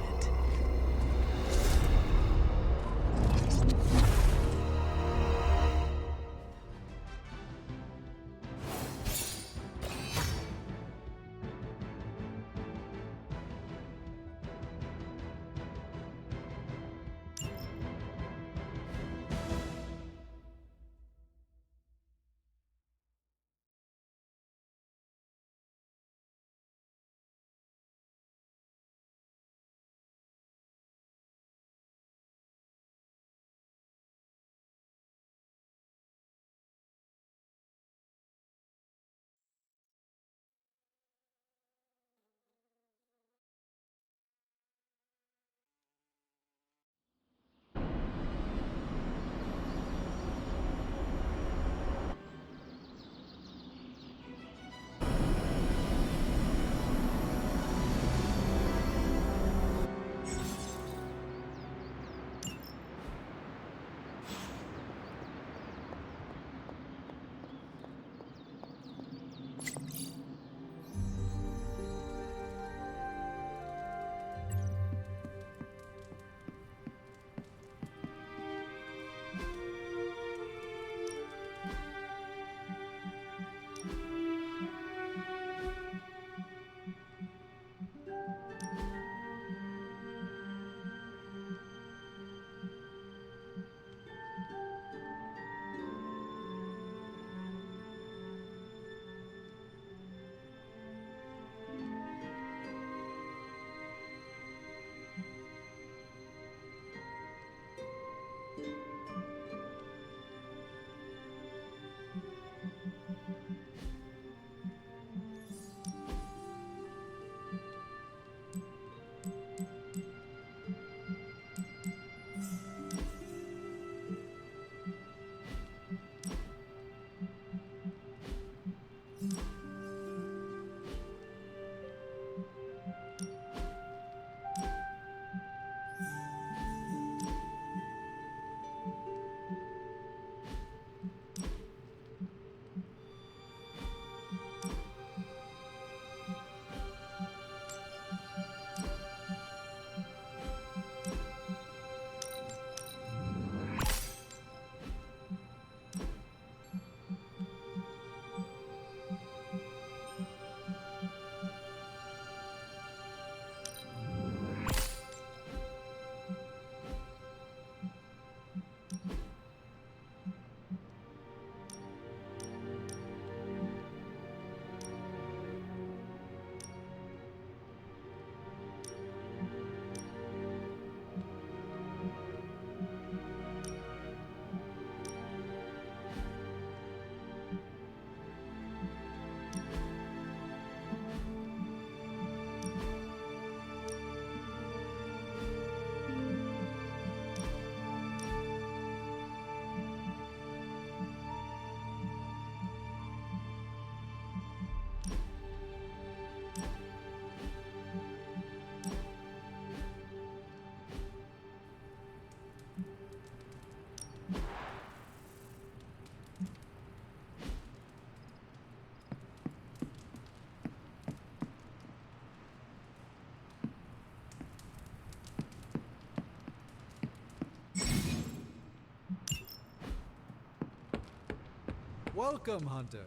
Welcome, Hunter.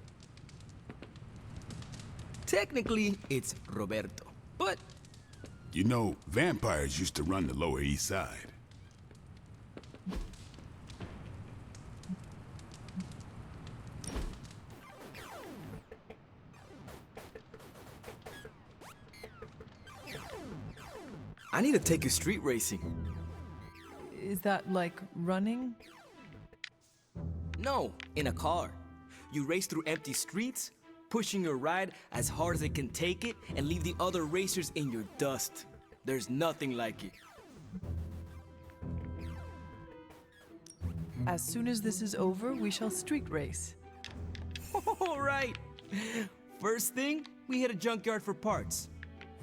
Technically, it's Roberto, but... You know, vampires used to run the Lower East Side. I need to take you street racing. Is that like running? No, in a car. You race through empty streets, pushing your ride as hard as it can take it, and leave the other racers in your dust. There's nothing like it. As soon as this is over, we shall street race. All right. First thing, we hit a junkyard for parts.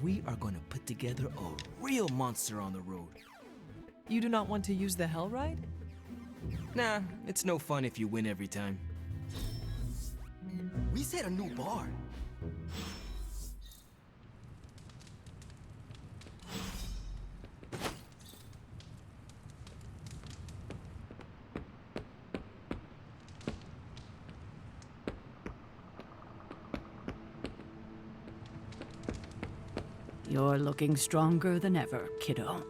We are gonna put together a real monster on the road. You do not want to use the Hell Ride? Nah, it's no fun if you win every time. We set a new bar. You're looking stronger than ever, kiddo.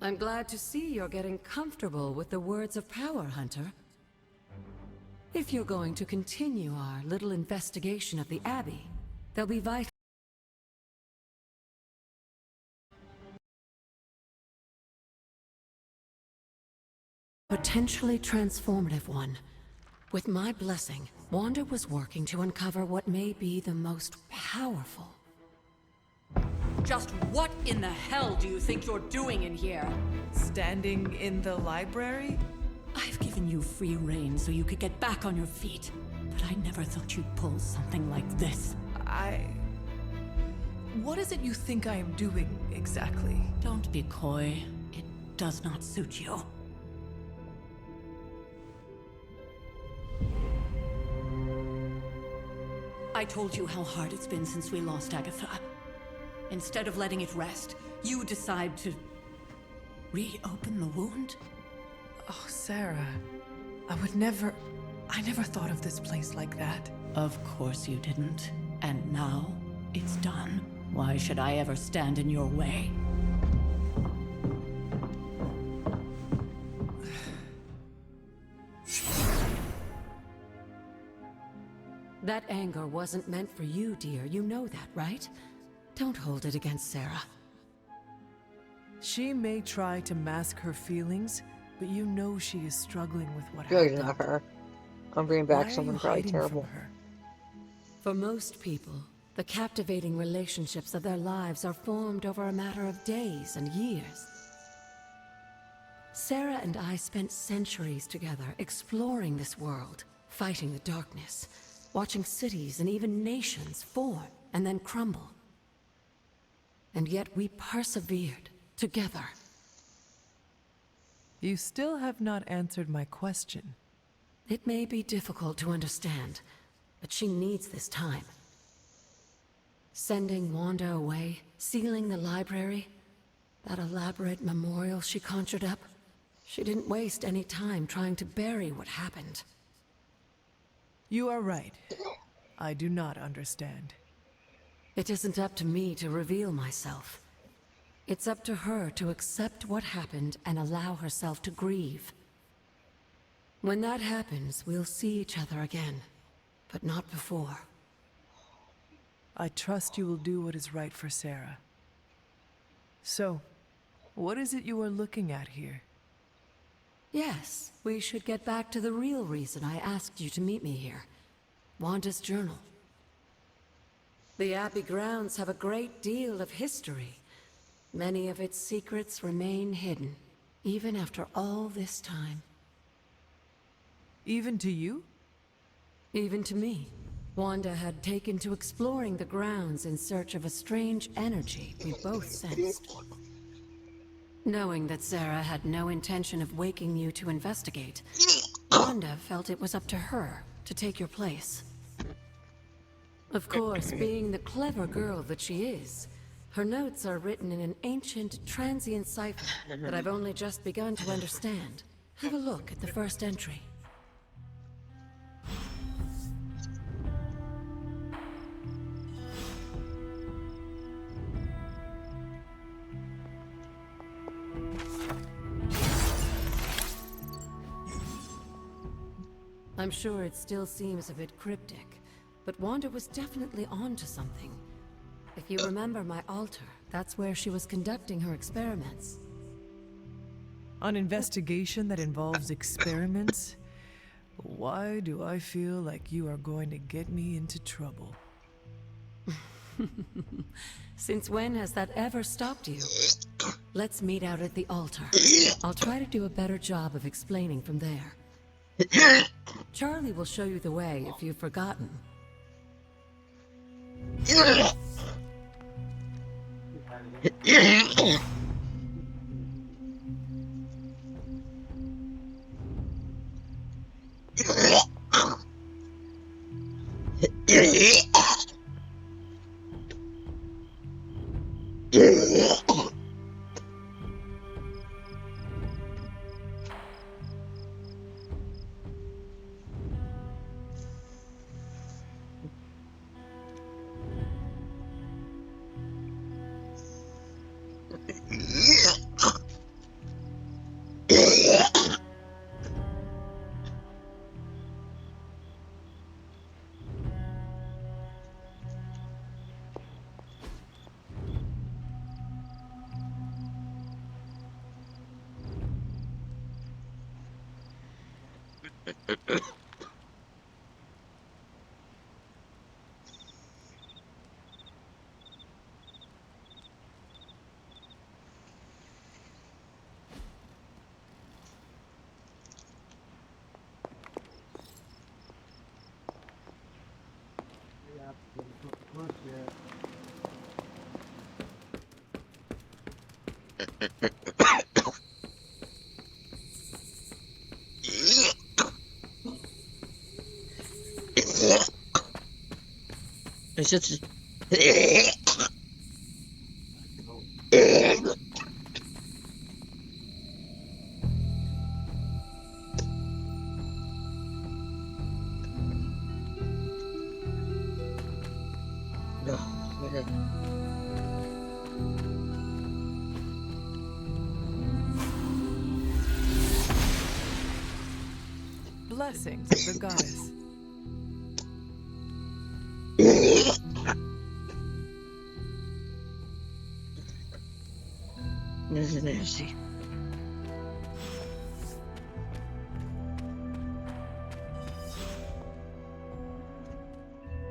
I'm glad to see you're getting comfortable with the words of power, Hunter. If you're going to continue our little investigation of the Abbey, they'll be vital. Potentially transformative one. With my blessing, Wanda was working to uncover what may be the most powerful. Just what in the hell do you think you're doing in here? Standing in the library? I've given you free rein so you could get back on your feet, but I never thought you'd pull something like this. What is it you think I am doing, exactly? Don't be coy. It does not suit you. I told you how hard it's been since we lost Agatha. Instead of letting it rest, you decide to reopen the wound? Oh, Sarah. I never thought of this place like that. Of course you didn't. And now, it's done. Why should I ever stand in your way? That anger wasn't meant for you, dear. You know that, right? Don't hold it against Sarah. She may try to mask her feelings, but you know she is struggling with what Good happened. enough, her. I'm bringing back Why are someone you probably hiding terrible. from her? For most people, the captivating relationships of their lives are formed over a matter of days and years. Sarah and I spent centuries together exploring this world, fighting the darkness, watching cities and even nations form and then crumble. And yet we persevered together. You still have not answered my question. It may be difficult to understand, but she needs this time. Sending Wanda away, sealing the library, that elaborate memorial she conjured up, she didn't waste any time trying to bury what happened. You are right. I do not understand. It isn't up to me to reveal myself. It's up to her to accept what happened and allow herself to grieve. When that happens, we'll see each other again, but not before. I trust you will do what is right for Sarah. So, what is it you are looking at here? Yes, we should get back to the real reason I asked you to meet me here. Wanda's journal. The Abbey grounds have a great deal of history. Many of its secrets remain hidden, even after all this time. Even to you? Even to me, Wanda had taken to exploring the grounds in search of a strange energy we both sensed. Knowing that Sarah had no intention of waking you to investigate, Wanda felt it was up to her to take your place. Of course, being the clever girl that she is, her notes are written in an ancient, transient cipher that I've only just begun to understand. Have a look at the first entry. I'm sure it still seems a bit cryptic, but Wanda was definitely onto something. If you remember my altar, that's where she was conducting her experiments. An investigation that involves experiments? Why do I feel like you are going to get me into trouble? Since when has that ever stopped you? Let's meet out at the altar. I'll try to do a better job of explaining from there. Charlie will show you the way if you've forgotten. It's just... Blessings of the goddess. This is nasty.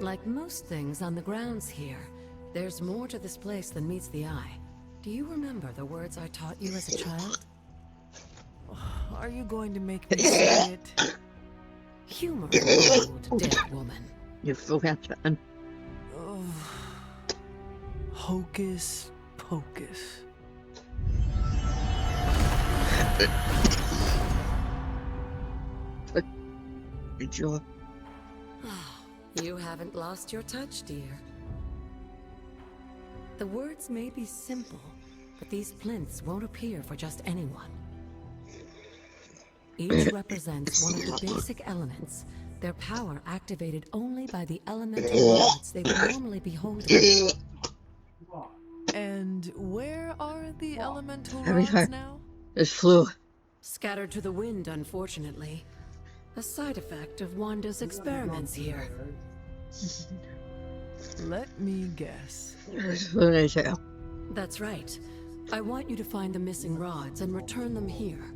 Like most things on the grounds here, there's more to this place than meets the eye. Do you remember the words I taught you as a child? Are you going to make me say it? Humor, old dead woman. You forgot that. Hocus pocus. Good job. You haven't lost your touch, dear. The words may be simple, but these plinths won't appear for just anyone. Each represents one of the basic elements, their power activated only by the elemental rods they would normally be holding. And where are the elemental Every rods time. now? This flew. Scattered to the wind, unfortunately. A side effect of Wanda's experiments here. Let me guess. That's right. I want you to find the missing rods and return them here.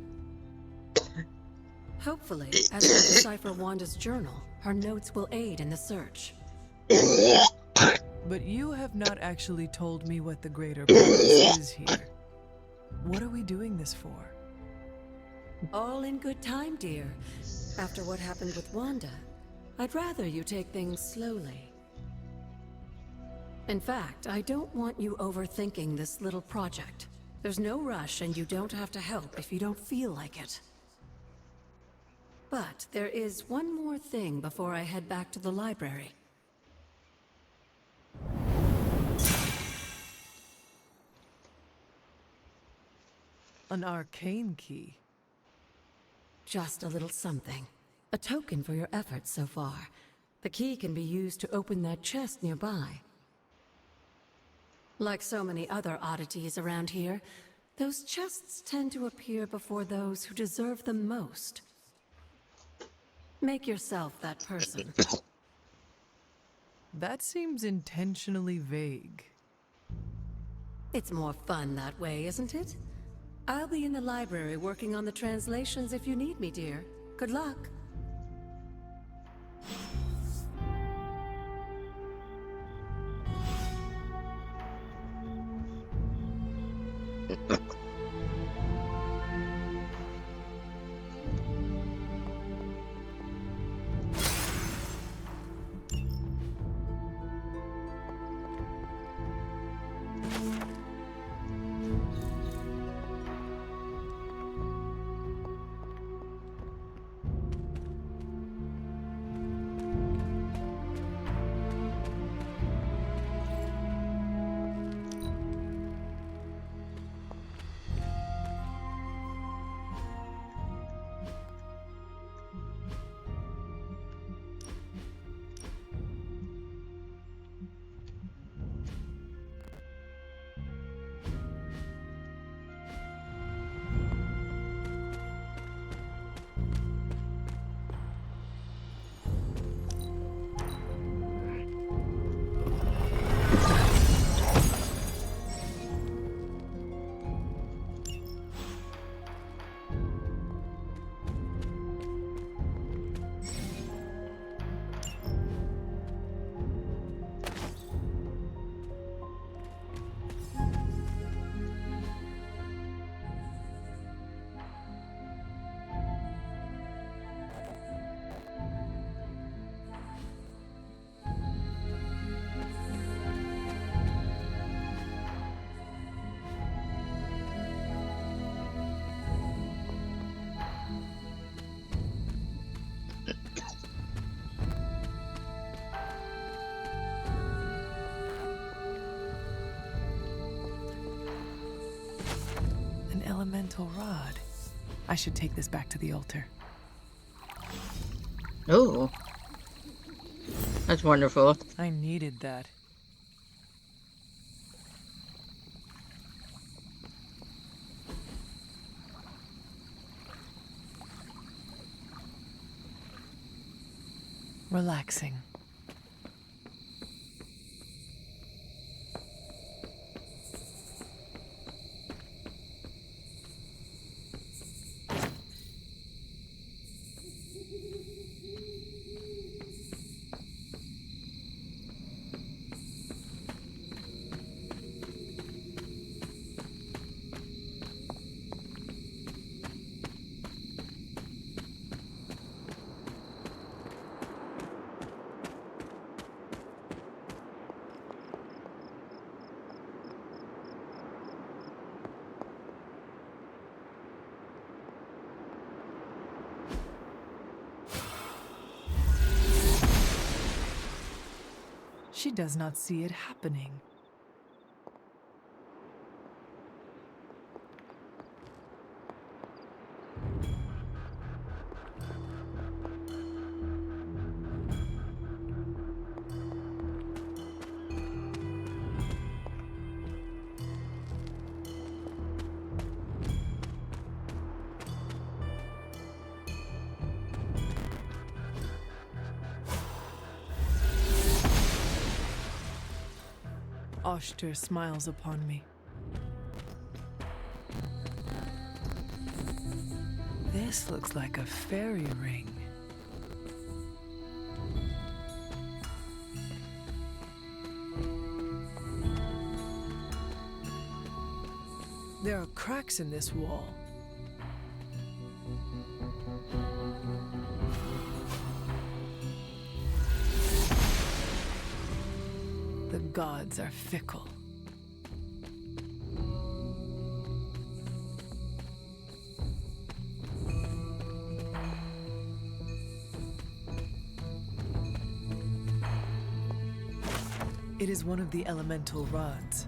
Hopefully, as we decipher Wanda's journal, her notes will aid in the search. But you have not actually told me what the greater purpose is here. What are we doing this for? All in good time, dear. After what happened with Wanda, I'd rather you take things slowly. In fact, I don't want you overthinking this little project. There's no rush, and you don't have to help if you don't feel like it. But there is one more thing before I head back to the library. An arcane key. Just a little something. A token for your efforts so far. The key can be used to open that chest nearby. Like so many other oddities around here, those chests tend to appear before those who deserve them most. Make yourself that person. That seems intentionally vague. It's more fun that way, isn't it? I'll be in the library working on the translations if you need me, dear. Good luck. Elemental rod. I should take this back to the altar. Oh. That's wonderful. I needed that. Relaxing. She does not see it happening. Oshter smiles upon me. This looks like a fairy ring. There are cracks in this wall. The gods are fickle. It is one of the elemental rods.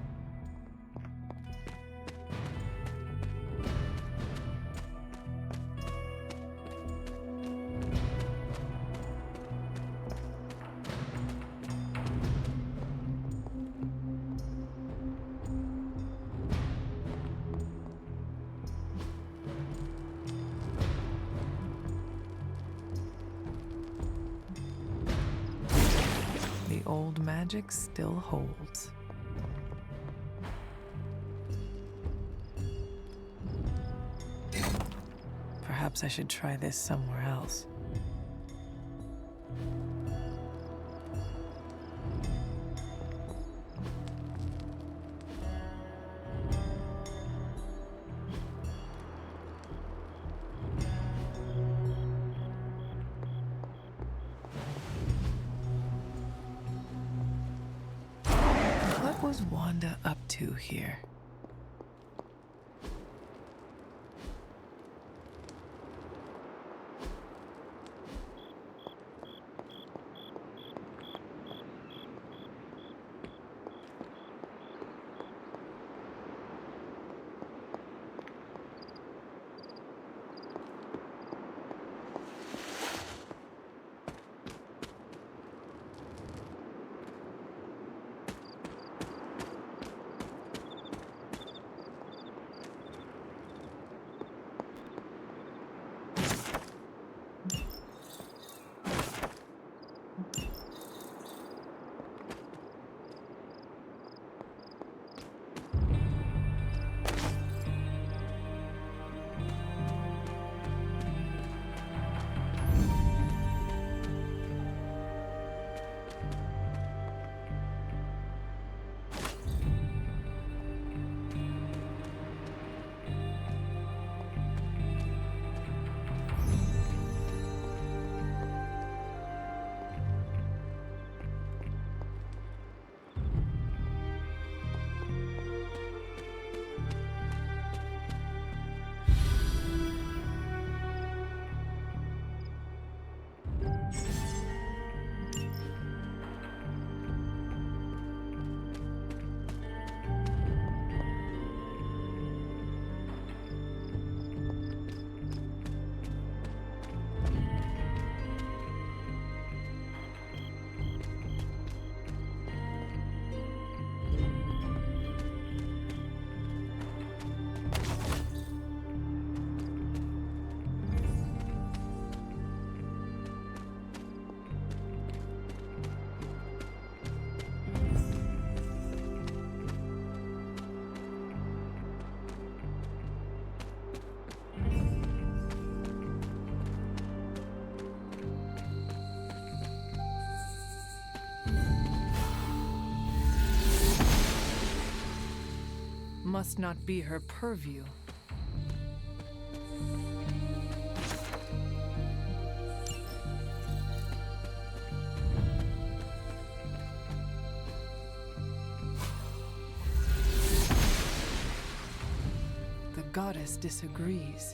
The old magic still holds. Perhaps I should try this somewhere else. What was Wanda up to here? Must not be her purview. The goddess disagrees.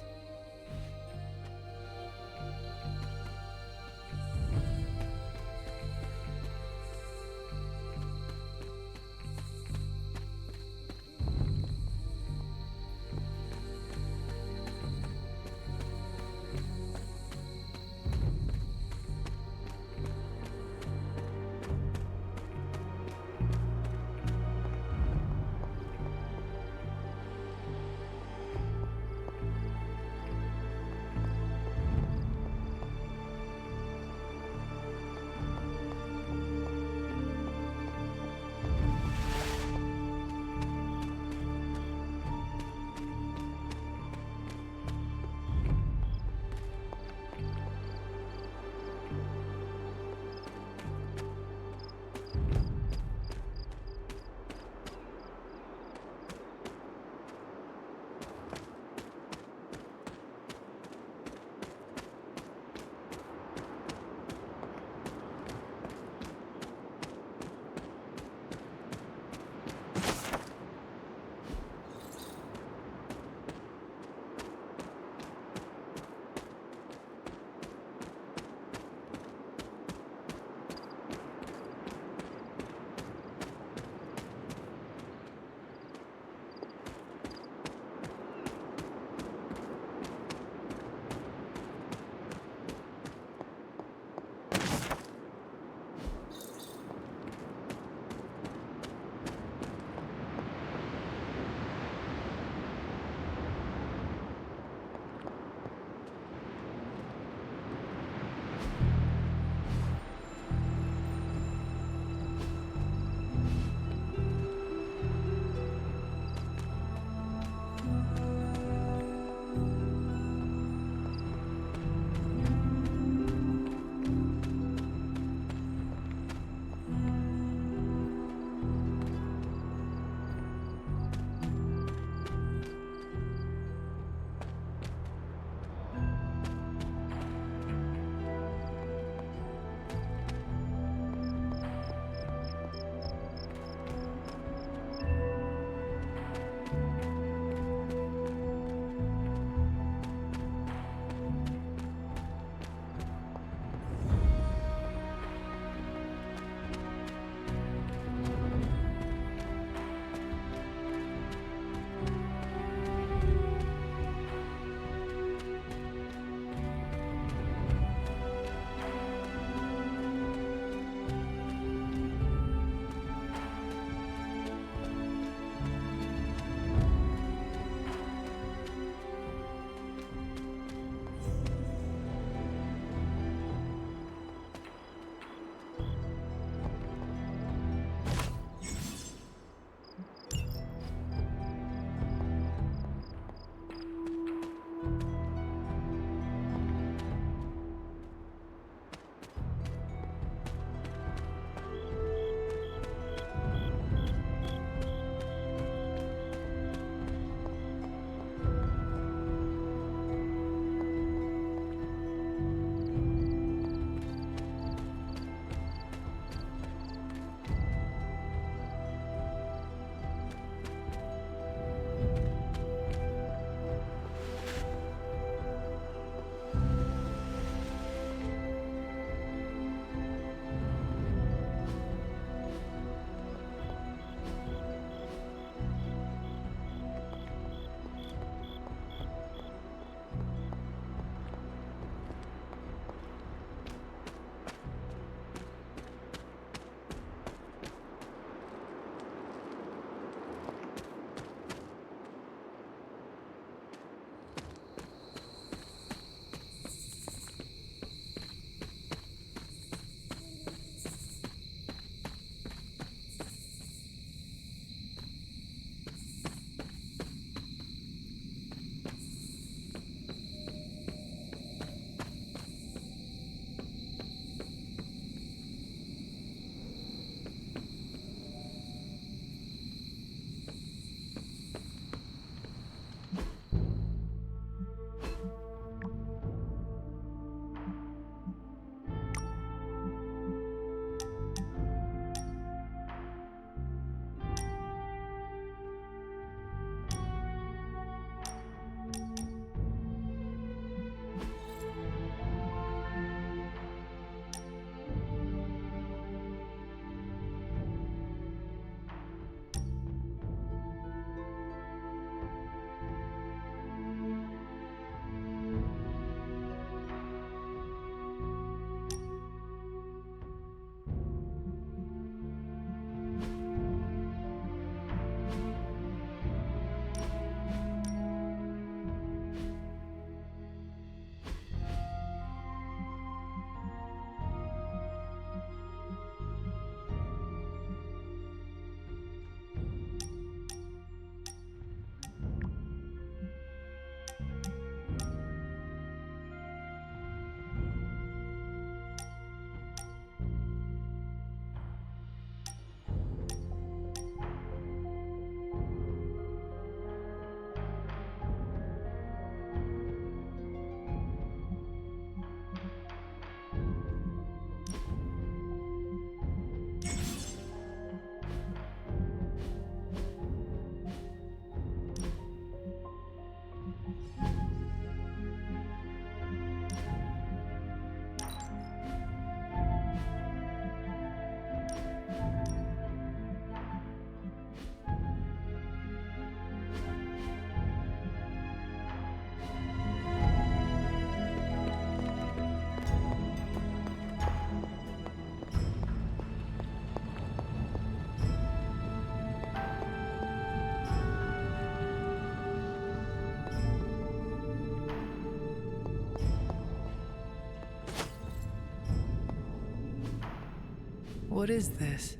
What is this?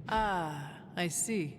Ah, I see.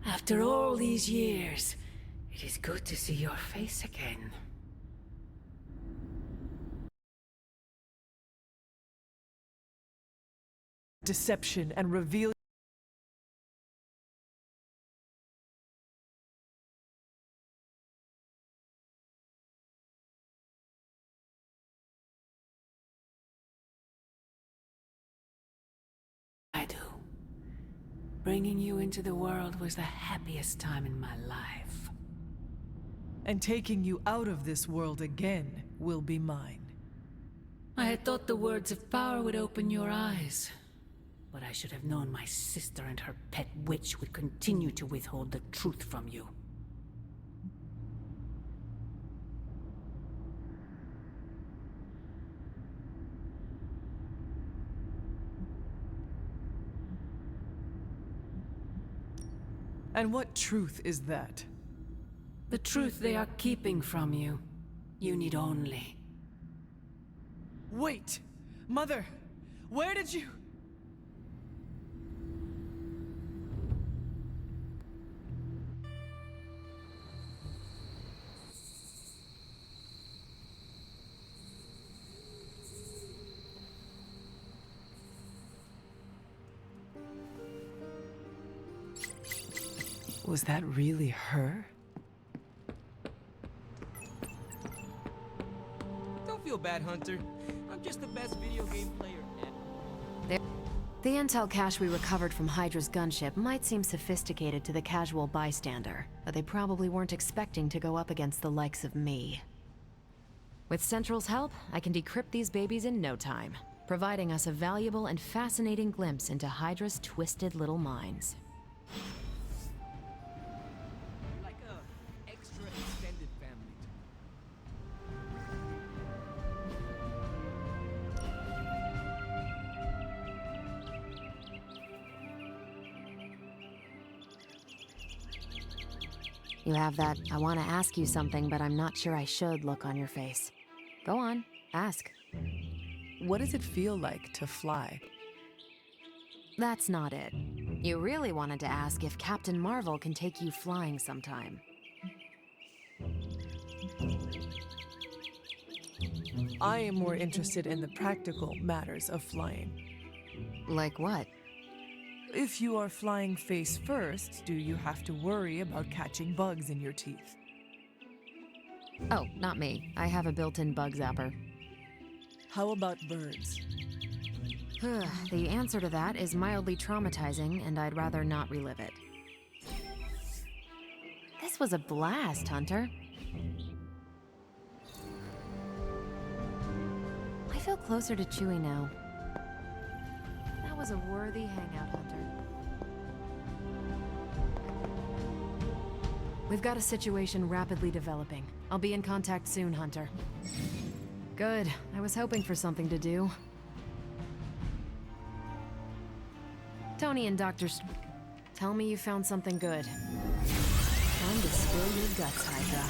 After all these years, it is good to see your face again. Deception and reveal. I do. Bringing you into the world was the happiest time in my life. And taking you out of this world again will be mine. I had thought the words of power would open your eyes. But I should have known my sister and her pet witch would continue to withhold the truth from you. And what truth is that? The truth they are keeping from you. You need only. Wait! Mother! Where did you... Was that really her? Don't feel bad, Hunter. I'm just the best video game player ever. The intel cache we recovered from Hydra's gunship might seem sophisticated to the casual bystander, but they probably weren't expecting to go up against the likes of me. With Central's help, I can decrypt these babies in no time, providing us a valuable and fascinating glimpse into Hydra's twisted little minds. Like a extra extended family. You have that, I want to ask you something, but I'm not sure I should look on your face. Go on, ask. What does it feel like to fly? That's not it. You really wanted to ask if Captain Marvel can take you flying sometime. I am more interested in the practical matters of flying. Like what? If you are flying face first, do you have to worry about catching bugs in your teeth? Oh, not me. I have a built-in bug zapper. How about birds? The answer to that is mildly traumatizing, and I'd rather not relive it. This was a blast, Hunter. I feel closer to Chewie now. That was a worthy hangout, Hunter. We've got a situation rapidly developing. I'll be in contact soon, Hunter. Good. I was hoping for something to do. Tony and Dr. Tell me you found something good. Time to Spill your guts, Hydra.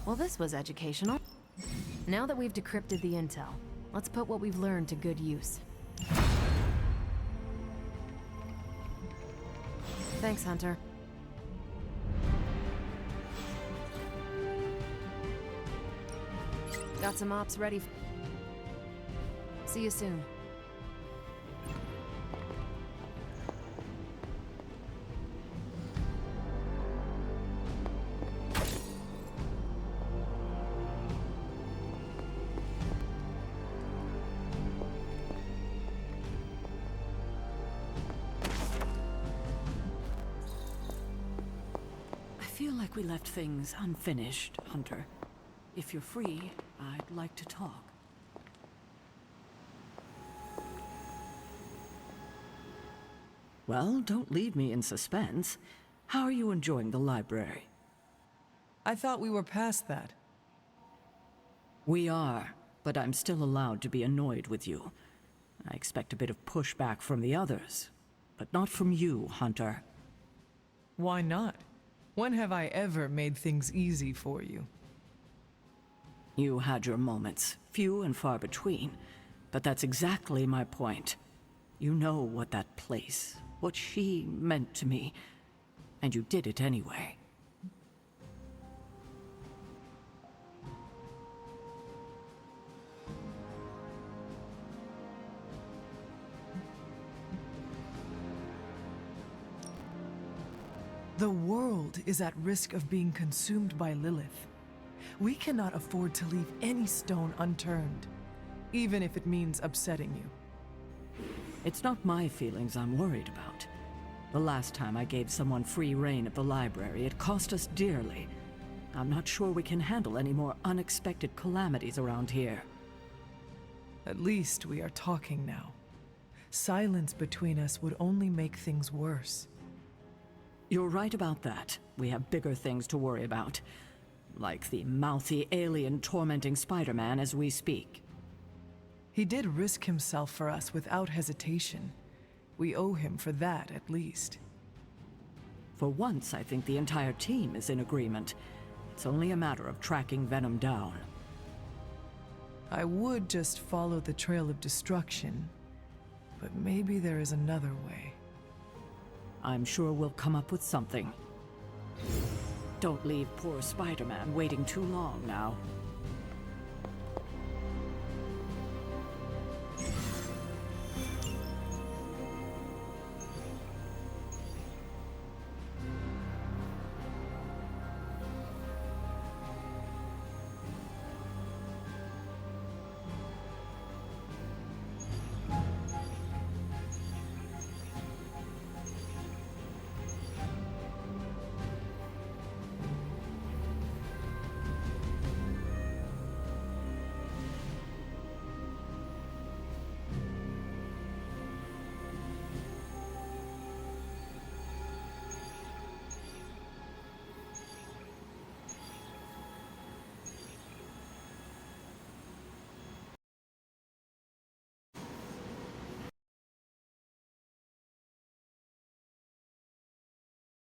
Well, this was educational. Now that we've decrypted the intel, let's put what we've learned to good use. Thanks, Hunter. Got some ops ready. See you soon. I feel like we left things unfinished, Hunter. If you're free, I'd like to talk. Well, don't leave me in suspense. How are you enjoying the library? I thought we were past that. We are, but I'm still allowed to be annoyed with you. I expect a bit of pushback from the others, but not from you, Hunter. Why not? When have I ever made things easy for you? You had your moments, few and far between, but that's exactly my point. You know what that place, what she meant to me, and you did it anyway. The world is at risk of being consumed by Lilith. We cannot afford to leave any stone unturned, even if it means upsetting you. It's not my feelings I'm worried about. The last time I gave someone free rein at the library, it cost us dearly. I'm not sure we can handle any more unexpected calamities around here. At least we are talking now. Silence between us would only make things worse. You're right about that. We have bigger things to worry about. Like the mouthy alien tormenting Spider-Man as we speak. He did risk himself for us without hesitation. We owe him for that, at least. For once, I think the entire team is in agreement. It's only a matter of tracking Venom down. I would just follow the trail of destruction, but maybe there is another way. I'm sure we'll come up with something. Don't leave poor Spider-Man waiting too long now.